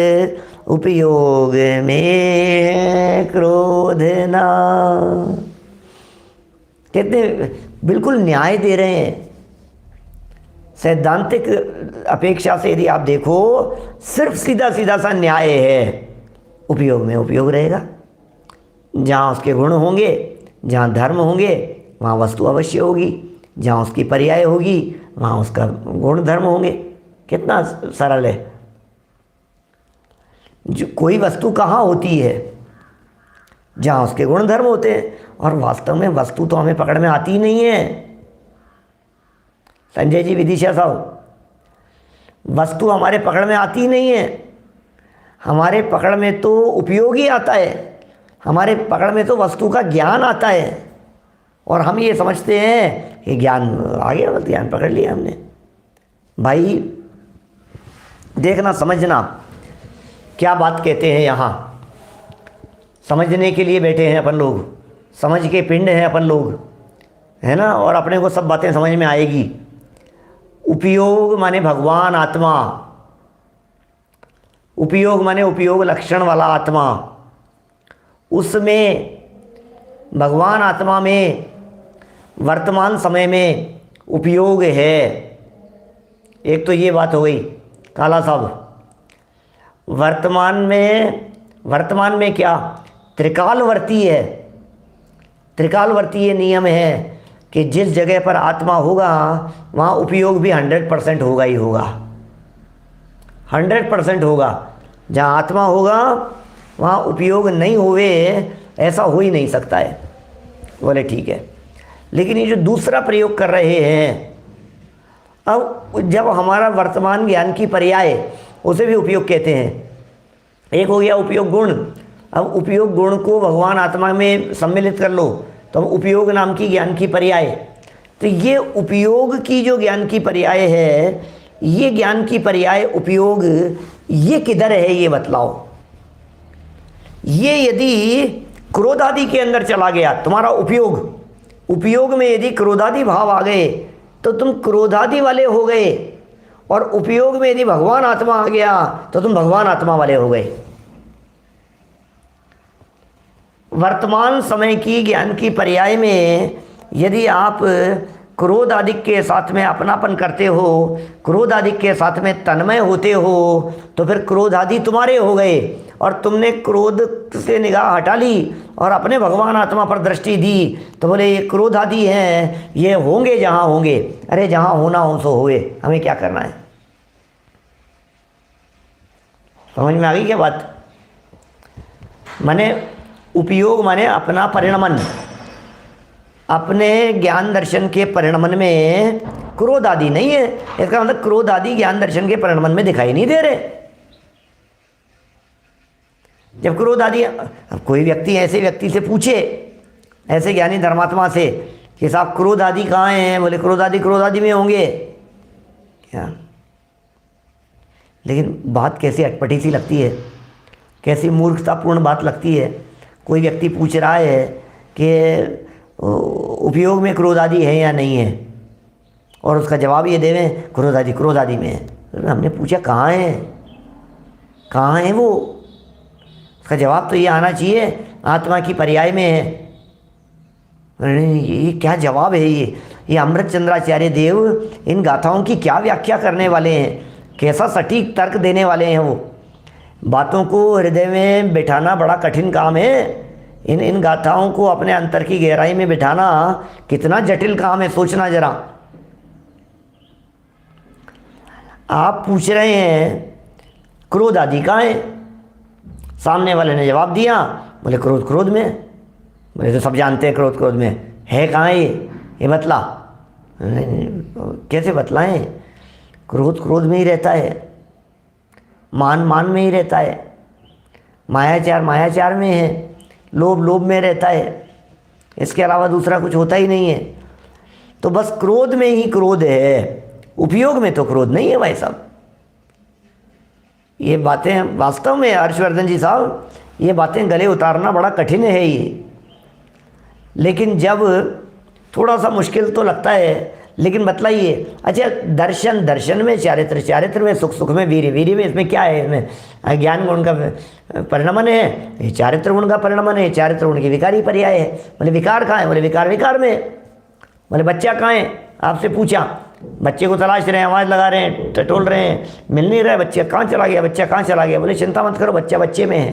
उपयोग में क्रोध ना। कितने बिल्कुल न्याय दे रहे हैं। सैद्धांतिक अपेक्षा से यदि आप देखो, सिर्फ सीधा सीधा सा न्याय है। उपयोग में उपयोग रहेगा, जहाँ उसके गुण होंगे, जहाँ धर्म होंगे वहाँ वस्तु अवश्य होगी, जहाँ उसकी पर्याय होगी वहाँ उसका गुण धर्म होंगे। कितना सरल है। जो कोई वस्तु कहाँ होती है? जहाँ उसके गुण धर्म होते हैं। और वास्तव में वस्तु तो हमें पकड़ में आती ही नहीं है संजय जी, विदिशा साहब। वस्तु हमारे पकड़ में आती ही नहीं है। हमारे पकड़ में तो उपयोग ही आता है, हमारे पकड़ में तो वस्तु का ज्ञान आता है। और हम ये समझते हैं कि ज्ञान आ गया, बस ज्ञान पकड़ लिया हमने। भाई देखना, समझना क्या बात कहते हैं यहाँ। समझने के लिए बैठे हैं अपन लोग, समझ के पिंड हैं अपन लोग, है ना। और अपने को सब बातें समझ में आएगी। उपयोग माने भगवान आत्मा, उपयोग माने उपयोग लक्षण वाला आत्मा। उसमें भगवान आत्मा में वर्तमान समय में उपयोग है। एक तो ये बात हो गई काला साहब। वर्तमान में क्या त्रिकालवर्ती है। त्रिकालवर्ती ये नियम है कि जिस जगह पर आत्मा होगा वहाँ उपयोग भी 100% होगा ही होगा, 100% होगा। जहाँ आत्मा होगा वहाँ उपयोग नहीं हुए, ऐसा हो ही नहीं सकता है। बोले ठीक है, लेकिन ये जो दूसरा प्रयोग कर रहे हैं, अब जब हमारा वर्तमान ज्ञान की पर्याय, उसे भी उपयोग कहते हैं। एक हो गया उपयोग गुण। अब उपयोग गुण को भगवान आत्मा में सम्मिलित कर लो तो अब उपयोग नाम की ज्ञान की पर्याय। तो ये उपयोग की जो ज्ञान की पर्याय है, ये ज्ञान की पर्याय उपयोग, ये किधर है ये बतलाओ। ये यदि क्रोधादि के अंदर चला गया तुम्हारा उपयोग, उपयोग में यदि क्रोधादि भाव आ गए तो तुम क्रोधादि वाले हो गए, और उपयोग में यदि भगवान आत्मा आ गया तो तुम भगवान आत्मा वाले हो गए। वर्तमान समय की ज्ञान की पर्याय में यदि आप क्रोध आदि के साथ में अपनापन करते हो, क्रोध आदि के साथ में तन्मय होते हो, तो फिर क्रोध आदि तुम्हारे हो गए और तुमने क्रोध से निगाह हटा ली और अपने भगवान आत्मा पर दृष्टि दी। तो बोले ये क्रोध आदि हैं, ये होंगे जहाँ होंगे। अरे जहाँ होना हो सो होए, हमें क्या करना है। समझ में आ गई क्या बात? माने उपयोग माने अपना परिणमन, अपने ज्ञान दर्शन के परिणमन में क्रोध आदि नहीं है। इसका मतलब क्रोध आदि ज्ञान दर्शन के परिणमन में दिखाई नहीं दे रहे। जब क्रोध आदि, कोई व्यक्ति ऐसे व्यक्ति से पूछे ऐसे ज्ञानी धर्मात्मा से कि साहब क्रोध आदि कहाँ हैं? बोले क्रोध आदि में होंगे क्या? लेकिन बात कैसी अटपटी सी लगती है, कैसी मूर्खतापूर्ण बात लगती है। कोई व्यक्ति पूछ रहा है कि उपयोग में क्रोध आदि है या नहीं है, और उसका जवाब ये देवें क्रोध आदि में है। हमने पूछा कहाँ है वो? उसका जवाब तो ये आना चाहिए आत्मा की पर्याय में है। ये क्या जवाब है? ये अमृत चंद्राचार्य देव इन गाथाओं की क्या व्याख्या करने वाले हैं, कैसा सटीक तर्क देने वाले हैं। वो बातों को हृदय में बिठाना बड़ा कठिन काम है। इन गाथाओं को अपने अंतर की गहराई में बिठाना कितना जटिल काम है, सोचना जरा। आप पूछ रहे हैं क्रोध आदि कहाँ है? सामने वाले ने जवाब दिया, बोले क्रोध में। बोले तो सब जानते हैं क्रोध में है। कहाँ है ये बतला? कैसे बतलाएं? क्रोध में ही रहता है, मान में ही रहता है, मायाचार में है, लोभ में रहता है। इसके अलावा दूसरा कुछ होता ही नहीं है। तो बस क्रोध में ही क्रोध है, उपयोग में तो क्रोध नहीं है भाई साहब। ये बातें वास्तव में हर्षवर्धन जी साहब, ये बातें गले उतारना बड़ा कठिन है ये। लेकिन जब थोड़ा सा मुश्किल तो लगता है, लेकिन बतलाइए। अच्छा, दर्शन में चारित्र में, सुख में, वीर्य में, इसमें क्या है? इसमें ज्ञान गुण का परिणमन है, ये चारित्र गुण का परिणमन है। चारित्र गुण की विकारी पर्याय है। बोले विकार कहाँ है? बोले विकार में। बोले बच्चा कहाँ है? आपसे पूछा, बच्चे को तलाश रहे हैं, आवाज़ लगा रहे हैं, टटोल रहे हैं, मिल नहीं रहा है। बच्चा कहाँ चला गया? बोले चिंता मत करो, बच्चा बच्चे में है।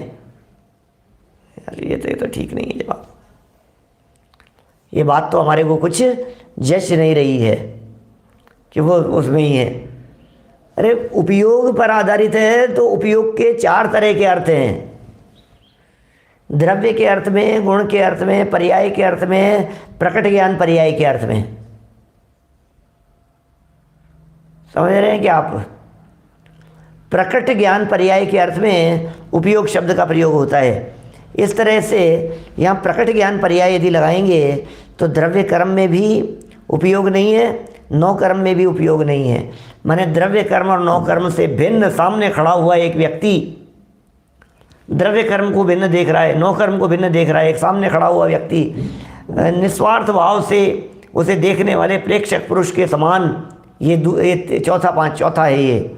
यार ये तो ठीक नहीं है जवाब। ये बात तो हमारे को कुछ जच नहीं रही है कि वो उसमें ही है। अरे उपयोग पर आधारित है तो उपयोग के 4 तरह के अर्थ हैं। द्रव्य के अर्थ में, गुण के अर्थ में, पर्याय के अर्थ में, प्रकट ज्ञान पर्याय के अर्थ में। समझ रहे हैं कि आप? प्रकट ज्ञान पर्याय के अर्थ में उपयोग शब्द का प्रयोग होता है। इस तरह से यहाँ प्रकट ज्ञान पर्याय यदि लगाएंगे तो द्रव्य कर्म में भी उपयोग नहीं है, नौ कर्म में भी उपयोग नहीं है। माने द्रव्य कर्म और नौ कर्म से भिन्न सामने खड़ा हुआ एक व्यक्ति द्रव्य कर्म को भिन्न देख रहा है, नौ कर्म को भिन्न देख रहा है। एक सामने खड़ा हुआ व्यक्ति निस्वार्थ भाव से उसे देखने वाले प्रेक्षक पुरुष के समान ये चौथा है। ये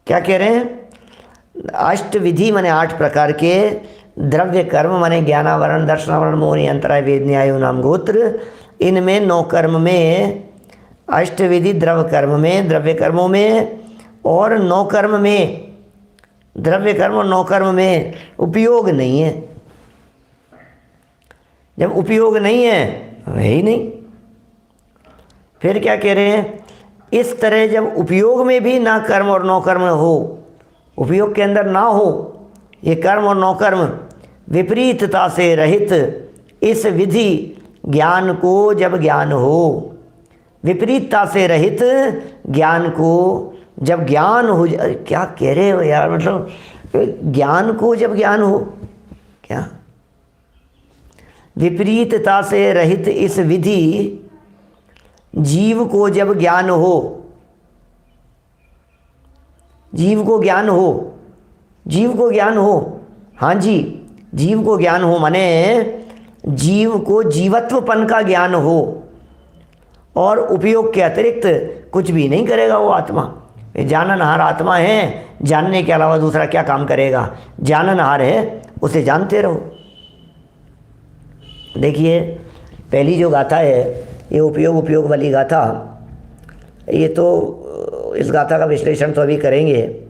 क्या कह रहे हैं? अष्ट विधि माने 8 प्रकार के द्रव्य कर्म माने ज्ञानावरण, दर्शनावरण, मोहनी, अंतराय, वेद, न्याय, नाम, गोत्र। इनमें 9 कर्म में, अष्ट विधि द्रव्य कर्म में, द्रव्य कर्मों में, और 9 कर्म में, द्रव्य कर्म और 9 कर्म में उपयोग नहीं है। जब उपयोग नहीं है है ही नहीं, फिर क्या कह रहे हैं? इस तरह जब उपयोग में भी ना कर्म और नौ कर्म हो, उपयोग के अंदर ना हो ये कर्म और नौ कर्म, विपरीतता से रहित इस विधि ज्ञान को जब ज्ञान हो, विपरीतता से रहित ज्ञान को जब ज्ञान हो, क्या कह रहे हो यार? मतलब ज्ञान को जब ज्ञान हो, क्या विपरीतता से रहित इस विधि जीव को जब ज्ञान हो, जीव को ज्ञान हो, हाँ जी, जीव को ज्ञान हो माने जीव को जीवत्वपन का ज्ञान हो, और उपयोग के अतिरिक्त कुछ भी नहीं करेगा वो आत्मा। जाननहार आत्मा है, जानने के अलावा दूसरा क्या काम करेगा? जाननहार है, उसे जानते रहो। देखिए पहली जो गाथा है ये उपयोग वाली गाथा, ये तो इस गाथा का विश्लेषण तो अभी करेंगे।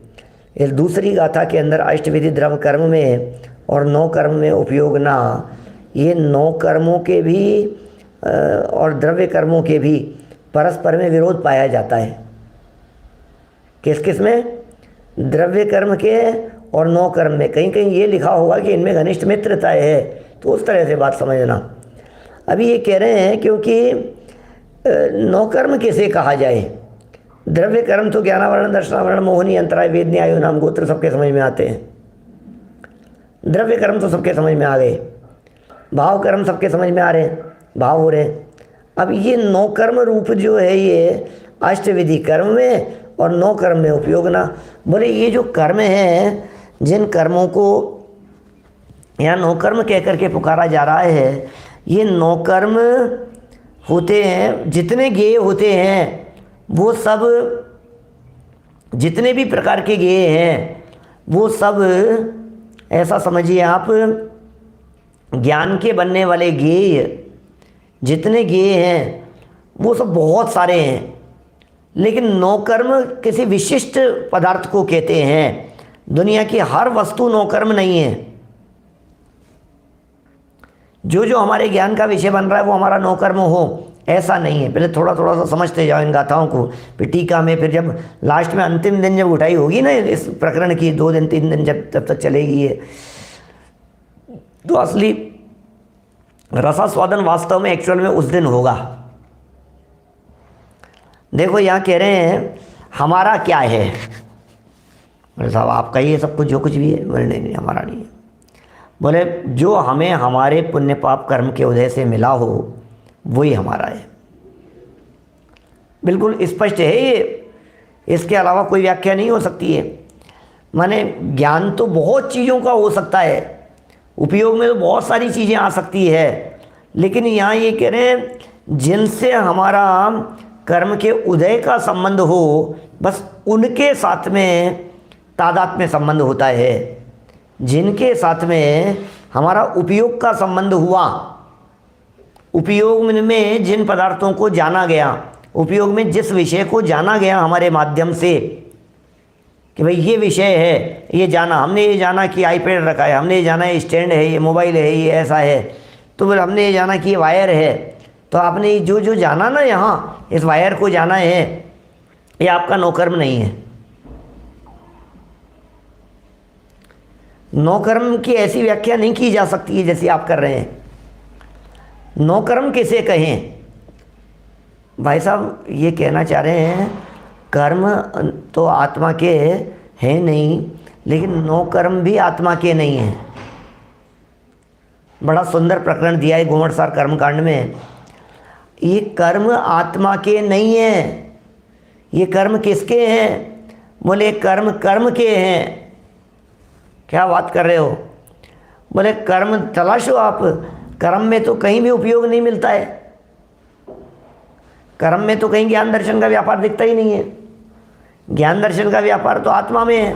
इस दूसरी गाथा के अंदर अष्टविधि द्रव्य कर्म में और 9 कर्म में उपयोग ना, ये 9 कर्मों के भी और द्रव्य कर्मों के भी परस्पर में विरोध पाया जाता है। किस में? द्रव्य कर्म के और 9 कर्म में। कहीं कहीं ये लिखा होगा कि इनमें घनिष्ठ मित्रता है, तो उस तरह से बात समझना। अभी ये कह रहे हैं क्योंकि 9 कर्म कैसे कहा जाए? द्रव्य कर्म तो ज्ञानावरण, दर्शनावरण, मोहनी, अंतराय, वेद, न्याय, नाम, गोत्र सबके समझ में आते हैं। द्रव्य कर्म तो सबके समझ में आ गए। भाव कर्म सबके समझ में आ रहे हैं, भाव हो रहे हैं। अब ये 9 कर्म रूप जो है ये अष्टविधि कर्म में और 9 कर्म में उपयोग ना। बोले ये जो कर्म है, जिन कर्मों को यहाँ 9 कर्म कह करके पुकारा जा रहा है, ये 9 कर्म होते हैं, जितने गेय होते हैं वो सब, जितने भी प्रकार के गेय हैं वो सब, ऐसा समझिए आप, ज्ञान के बनने वाले गेय जितने गेय हैं वो सब बहुत सारे हैं, लेकिन 9 कर्म किसी विशिष्ट पदार्थ को कहते हैं। दुनिया की हर वस्तु 9 कर्म नहीं है। जो जो हमारे ज्ञान का विषय बन रहा है वो हमारा 9 कर्म हो, ऐसा नहीं है। पहले थोड़ा थोड़ा सा समझते जाओ इन गाथाओं को, फिर टीका में, फिर जब लास्ट में अंतिम दिन जब उठाई होगी ना इस प्रकरण की, 2 दिन 3 दिन जब तक चलेगी ये, तो असली रसास्वादन वास्तव में एक्चुअल में उस दिन होगा। देखो यहाँ कह रहे हैं हमारा क्या है। बोले साहब आप कहिए सब कुछ, जो कुछ भी है। बोले नहीं हमारा नहीं है। बोले जो हमें हमारे पुण्य पाप कर्म के उदय से मिला हो वही हमारा है। बिल्कुल स्पष्ट है ये, इसके अलावा कोई व्याख्या नहीं हो सकती है। माने ज्ञान तो बहुत चीज़ों का हो सकता है, उपयोग में तो बहुत सारी चीज़ें आ सकती है, लेकिन यहाँ ये कह रहे हैं जिनसे हमारा कर्म के उदय का संबंध हो, बस उनके साथ में तादात्म्य संबंध होता है। जिनके साथ में हमारा उपयोग का संबंध हुआ, उपयोग में जिन पदार्थों को जाना गया, उपयोग में जिस विषय को जाना गया हमारे माध्यम से, कि भाई ये विषय है, ये जाना, हमने ये जाना कि आईपैड रखा है, हमने ये जाना ये स्टैंड है, ये मोबाइल है, ये ऐसा है, तो फिर हमने ये जाना कि ये वायर है। तो आपने जो जो जाना ना, यहाँ इस वायर को जाना है, ये आपका 9 कर्म नहीं है। 9 कर्म की ऐसी व्याख्या नहीं की जा सकती है जैसी आप कर रहे हैं। 9 कर्म किसे कहें? भाई साहब ये कहना चाह रहे हैं कर्म तो आत्मा के हैं नहीं, लेकिन 9 कर्म भी आत्मा के नहीं हैं। बड़ा सुंदर प्रकरण दिया है गोमटसार कर्मकांड में। ये कर्म आत्मा के नहीं हैं। ये कर्म किसके हैं? बोले कर्म कर्म के हैं। क्या बात कर रहे हो? बोले कर्म तलाशो आप, कर्म में तो कहीं भी उपयोग नहीं मिलता है। कर्म में तो कहीं ज्ञान दर्शन का व्यापार दिखता ही नहीं है। ज्ञान दर्शन का व्यापार तो आत्मा में है।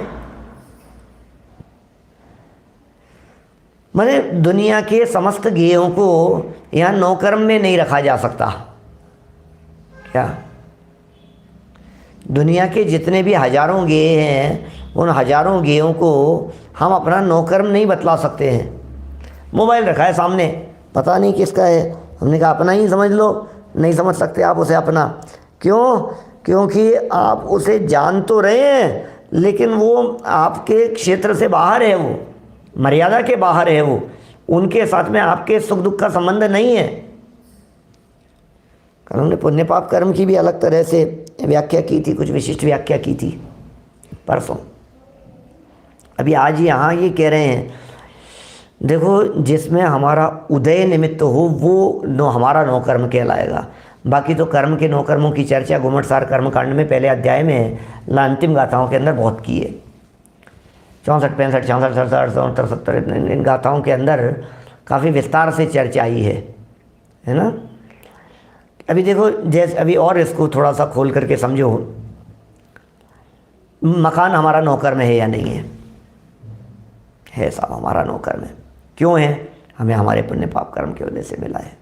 माने दुनिया के समस्त गेयों को यहाँ 9 कर्म में नहीं रखा जा सकता। क्या दुनिया के जितने भी हजारों गेय हैं, उन हजारों गेयों को हम अपना 9 कर्म नहीं बतला सकते हैं। मोबाइल रखा है सामने, पता नहीं किसका है, हमने कहा अपना ही समझ लो। नहीं समझ सकते आप उसे अपना। क्यों? क्योंकि आप उसे जान तो रहे हैं, लेकिन वो आपके क्षेत्र से बाहर है, वो मर्यादा के बाहर है, वो उनके साथ में आपके सुख दुख का संबंध नहीं है। कल हमने पुण्य पाप कर्म की भी अलग तरह से व्याख्या की थी, कुछ विशिष्ट व्याख्या की थी परसों। अभी आज यहाँ ये कह रहे हैं देखो जिसमें हमारा उदय निमित्त हो वो हमारा 9 कर्म कहलाएगा। बाकी तो कर्म के 9 कर्मों की चर्चा गोमटसार कर्मकांड में पहले अध्याय में अंतिम गाथाओं के अंदर बहुत की है। 64, 65, 66, 67, 68, 70 इन गाथाओं के अंदर काफ़ी विस्तार से चर्चा आई है ना। अभी देखो जैसे अभी और इसको थोड़ा सा खोल करके समझो, मकान हमारा 9 कर्म है या नहीं है? है साहब, हमारा 9 कर्म है। क्यों है? हमें हमारे पुण्य पाप कर्म की वजह से मिला है।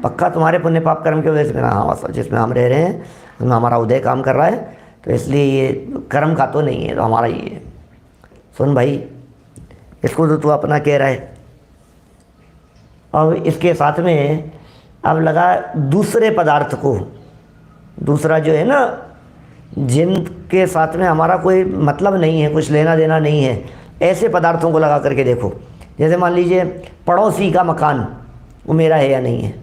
पक्का तुम्हारे पुण्य पाप कर्म की वजह से मिला? हाँ वास्तव जिसमें हम रह रहे हैं उसमें हमारा उदय काम कर रहा है, तो इसलिए ये कर्म का तो नहीं है, तो हमारा ही है। सुन भाई, इसको तो तू अपना कह रहा है। अब इसके साथ में अब लगा दूसरे पदार्थ को, दूसरा जो है ना जिनके साथ में हमारा कोई मतलब नहीं है, कुछ लेना देना नहीं है, ऐसे पदार्थों को लगा करके देखो। जैसे मान लीजिए पड़ोसी का मकान, वो मेरा है या नहीं है?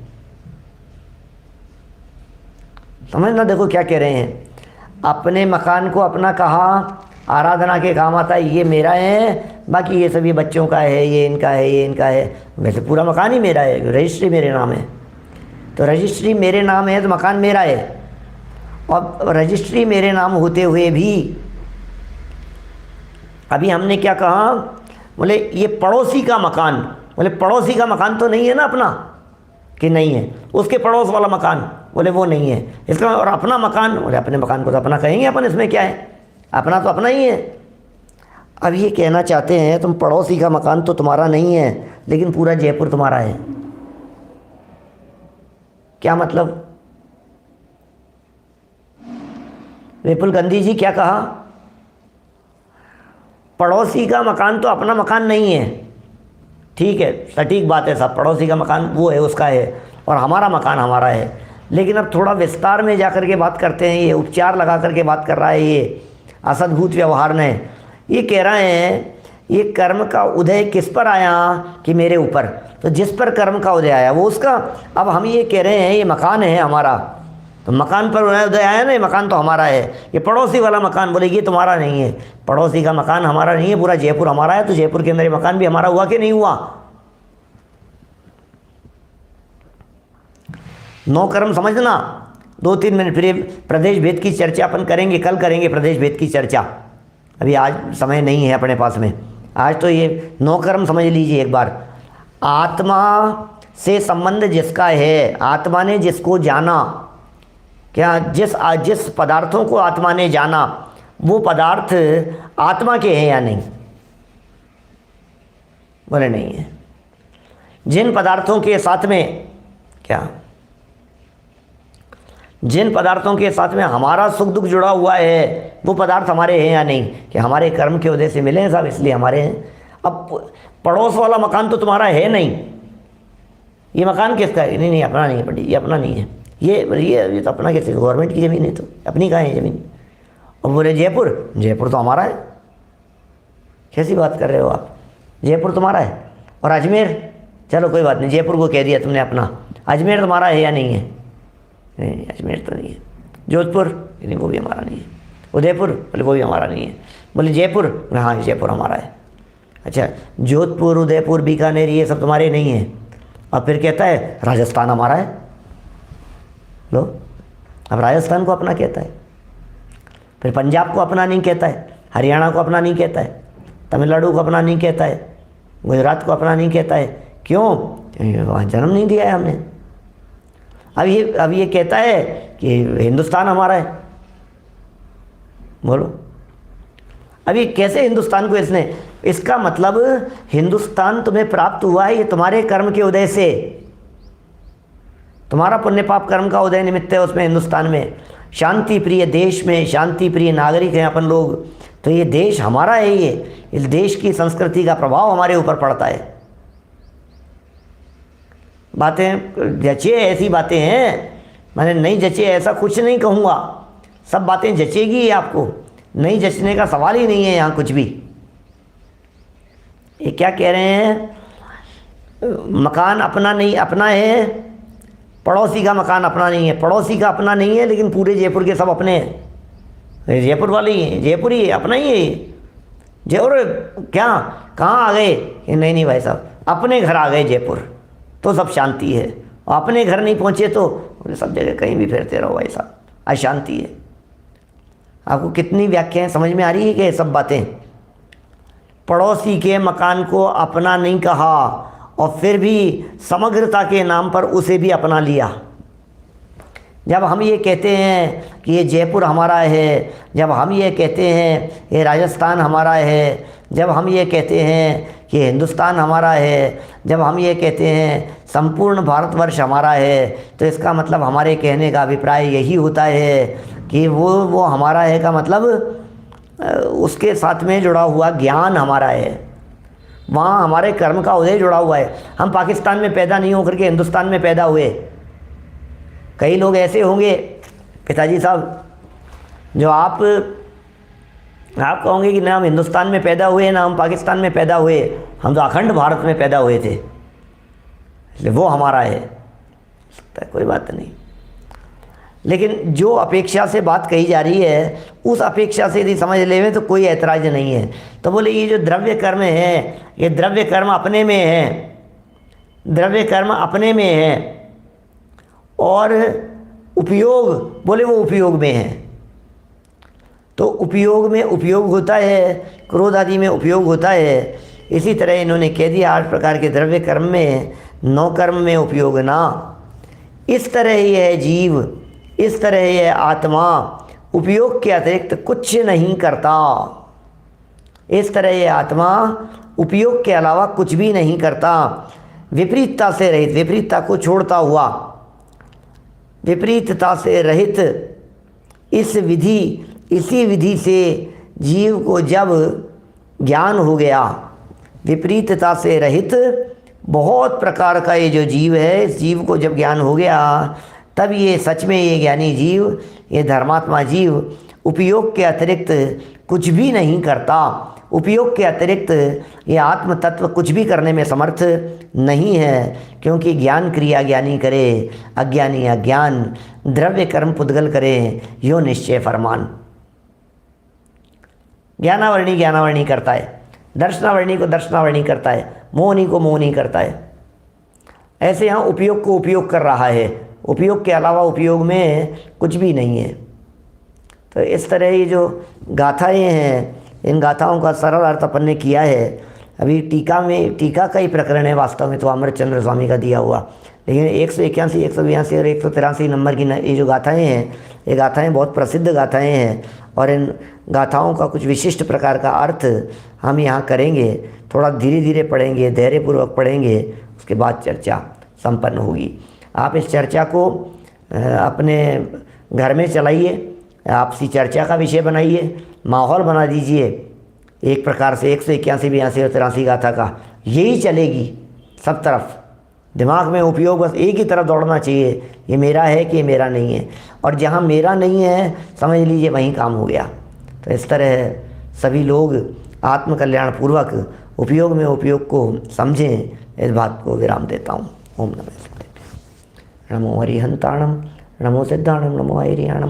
समझना, देखो क्या कह रहे हैं। अपने मकान को अपना कहा, आराधना के काम आता है, ये मेरा है, बाकी ये सब ये बच्चों का है, ये इनका है, ये इनका है। वैसे पूरा मकान ही मेरा है, रजिस्ट्री मेरे नाम है। तो रजिस्ट्री मेरे नाम है तो मकान मेरा है। और रजिस्ट्री मेरे नाम होते हुए भी अभी हमने क्या कहा, बोले ये पड़ोसी का मकान। बोले पड़ोसी का मकान तो नहीं है ना अपना, कि नहीं है, उसके पड़ोस वाला मकान, बोले वो नहीं है इसका। और अपना मकान, बोले अपने मकान को तो अपना कहेंगे अपन, इसमें क्या है, अपना तो अपना ही है। अब ये कहना चाहते हैं तुम पड़ोसी का मकान तो तुम्हारा नहीं है, लेकिन पूरा जयपुर तुम्हारा है। क्या मतलब? विपुल गांधी जी क्या कहा, पड़ोसी का मकान तो अपना मकान नहीं है। ठीक है, सटीक बात है साहब, पड़ोसी का मकान वो है, उसका है, और हमारा मकान हमारा है। लेकिन अब थोड़ा विस्तार में जाकर के बात करते हैं, ये उपचार लगा करके बात कर रहा है ये असद्भुत व्यवहार ने। ये कह रहे हैं ये कर्म का उदय किस पर आया, कि मेरे ऊपर। तो जिस पर कर्म का उदय आया वो उसका। अब हम ये कह रहे हैं ये मकान है हमारा, तो मकान पर उदय आया ना, ये मकान तो हमारा है। ये पड़ोसी वाला मकान, बोले ये तुम्हारा नहीं है, पड़ोसी का मकान हमारा नहीं है, पूरा जयपुर हमारा है। तो जयपुर के अंदर ये मकान भी हमारा हुआ कि नहीं हुआ? 9 कर्म समझना। 2-3 मिनट फिर प्रदेश भेद की चर्चा अपन करेंगे, कल करेंगे प्रदेश भेद की चर्चा, अभी आज समय नहीं है अपने पास में। आज तो ये 9 कर्म समझ लीजिए एक बार। आत्मा से संबंध जिसका है, आत्मा ने जिसको जाना, क्या जिस पदार्थों को आत्मा ने जाना, वो पदार्थ आत्मा के हैं या नहीं? बोले नहीं है। जिन पदार्थों के साथ में क्या, जिन पदार्थों के साथ में हमारा सुख दुख जुड़ा हुआ है, वो पदार्थ हमारे हैं या नहीं? कि हमारे कर्म के उदय से मिले हैं साहब, इसलिए हमारे हैं। अब पड़ोस वाला मकान तो तुम्हारा है नहीं, ये मकान किसका है? नहीं अपना नहीं है पंडित, ये अपना नहीं है, ये तो अपना कैसे, गवर्नमेंट की ज़मीन है, तो अपनी कहाँ है ज़मीन? और बोले जयपुर तो हमारा है। कैसी बात कर रहे हो आप? जयपुर तुम्हारा है। और अजमेर, चलो कोई बात नहीं, जयपुर को कह दिया तुमने अपना, अजमेर तुम्हारा है या नहीं है? नहीं, अजमेर तो नहीं है। जोधपुर, नहीं वो भी हमारा नहीं है। उदयपुर, बोले वो भी हमारा नहीं है। बोले जयपुर, हाँ जयपुर हमारा है। अच्छा, जोधपुर, उदयपुर, बीकानेर ये सब तुम्हारे नहीं है। और फिर कहता है राजस्थान हमारा है। लो, अब राजस्थान को अपना कहता है, फिर पंजाब को अपना नहीं कहता है, हरियाणा को अपना नहीं कहता है, तमिलनाडु को अपना नहीं कहता है, गुजरात को अपना नहीं कहता है। क्यों? वहाँ जन्म नहीं दिया है हमने। अब ये कहता है कि हिंदुस्तान हमारा है। बोलो, अब ये कैसे हिंदुस्तान को इसने, इसका मतलब हिंदुस्तान तुम्हें प्राप्त हुआ है ये तुम्हारे कर्म के उदय से, तुम्हारा पुण्य पाप कर्म का उदय निमित्त है उसमें। हिंदुस्तान में शांति प्रिय देश में शांति प्रिय नागरिक हैं अपन लोग, तो ये देश हमारा है। ये इस देश की संस्कृति का प्रभाव हमारे ऊपर पड़ता है। बातें जचे ऐसी बातें हैं, मैंने नहीं जचे ऐसा कुछ नहीं कहूँगा, सब बातें जचेगी आपको, नहीं जचने का सवाल ही नहीं है यहाँ कुछ भी। ये क्या कह रहे हैं, मकान अपना नहीं, अपना है, पड़ोसी का मकान अपना नहीं है। पड़ोसी का अपना नहीं है, लेकिन पूरे जयपुर के सब अपने हैं, जयपुर वाले ही हैं, जयपुर ही है, अपना ही है जयपुर। क्या कहाँ आ गए? नहीं भाई साहब, अपने घर आ गए जयपुर तो सब शांति है, और अपने घर नहीं पहुँचे तो सब जगह कहीं भी फिरते रहो भाई साहब, अशांति है। आपको कितनी व्याख्याएं समझ में आ रही है कि ये सब बातें? पड़ोसी के मकान को अपना नहीं कहा, और फिर भी समग्रता के नाम पर उसे भी अपना लिया। जब हम ये कहते हैं कि ये जयपुर हमारा है, जब हम ये कहते हैं ये राजस्थान हमारा है, जब हम ये कहते हैं कि हिंदुस्तान हमारा है, जब हम ये कहते हैं संपूर्ण भारतवर्ष हमारा है, तो इसका मतलब हमारे कहने का अभिप्राय यही होता है कि वो हमारा है का मतलब उसके साथ में जुड़ा हुआ ज्ञान हमारा है, वहाँ हमारे कर्म का उदय जुड़ा हुआ है। हम पाकिस्तान में पैदा नहीं होकर के हिंदुस्तान में पैदा हुए। कई लोग ऐसे होंगे पिताजी साहब, जो आप कहोगे कि ना हम हिंदुस्तान में पैदा हुए, ना हम पाकिस्तान में पैदा हुए, हम तो अखंड भारत में पैदा हुए थे, इसलिए वो हमारा है। कोई बात नहीं। लेकिन जो अपेक्षा से बात कही जा रही है उस अपेक्षा से यदि समझ लेवे तो कोई ऐतराज नहीं है। तो बोले ये जो द्रव्य कर्म है, ये द्रव्य कर्म अपने में है, द्रव्य कर्म अपने में है, और उपयोग बोले वो उपयोग में है। तो उपयोग में उपयोग होता है, क्रोध आदि में उपयोग होता है। इसी तरह इन्होंने कह दिया 8 प्रकार के द्रव्य कर्म में, 9 कर्म में उपयोग ना। इस तरह ही है जीव, इस तरह ही है आत्मा, उपयोग के अतिरिक्त कुछ नहीं करता। इस तरह ये आत्मा उपयोग के अलावा कुछ भी नहीं करता, विपरीतता से रहित, विपरीतता को छोड़ता हुआ, विपरीतता से रहित। इसी विधि से जीव को जब ज्ञान हो गया, विपरीतता से रहित बहुत प्रकार का ये जो जीव है, इस जीव को जब ज्ञान हो गया तब ये सच में ये ज्ञानी जीव, ये धर्मात्मा जीव उपयोग के अतिरिक्त कुछ भी नहीं करता। उपयोग के अतिरिक्त ये आत्म तत्व कुछ भी करने में समर्थ नहीं है, क्योंकि ज्ञान क्रिया ज्ञानी करे, अज्ञानी अज्ञान, द्रव्य कर्म पुद्गल करे, यो निश्चय फरमान। ज्ञानावर्णी ज्ञानावर्णी करता है, दर्शनावर्णी को दर्शनावर्णी करता है, मोहनी को मोहनी करता है। ऐसे यहाँ उपयोग को उपयोग कर रहा है, उपयोग के अलावा उपयोग में कुछ भी नहीं है। तो इस तरह ये जो गाथाएँ हैं, इन गाथाओं का सरल अर्थ अपन ने किया है। अभी टीका में, टीका का ही प्रकरण है वास्तव में तो अमृतचंद्र स्वामी का दिया हुआ, लेकिन 181, 182 और 183 नंबर की ये जो गाथाएँ हैं, ये गाथाएँ बहुत प्रसिद्ध गाथाएँ हैं, और इन गाथाओं का कुछ विशिष्ट प्रकार का अर्थ हम यहाँ करेंगे। थोड़ा धीरे धीरे पढ़ेंगे, धैर्यपूर्वक पढ़ेंगे, उसके बाद चर्चा संपन्न होगी। आप इस चर्चा को अपने घर में चलाइए, आपसी चर्चा का विषय बनाइए, माहौल बना दीजिए। एक प्रकार से 181, 82 और 83 गाथा का यही चलेगी सब तरफ। दिमाग में उपयोग बस एक ही तरफ दौड़ना चाहिए, ये मेरा है कि ये मेरा नहीं है, और जहाँ मेरा नहीं है समझ लीजिए वहीं काम हो गया। तो इस तरह सभी लोग आत्मकल्याण पूर्वक उपयोग में उपयोग को समझें, इस बात को विराम देता हूँ। ओम नमः सिद्धाय, नमो हरिहंताणम, नमो सिद्धाणम, नमो हरियाणम।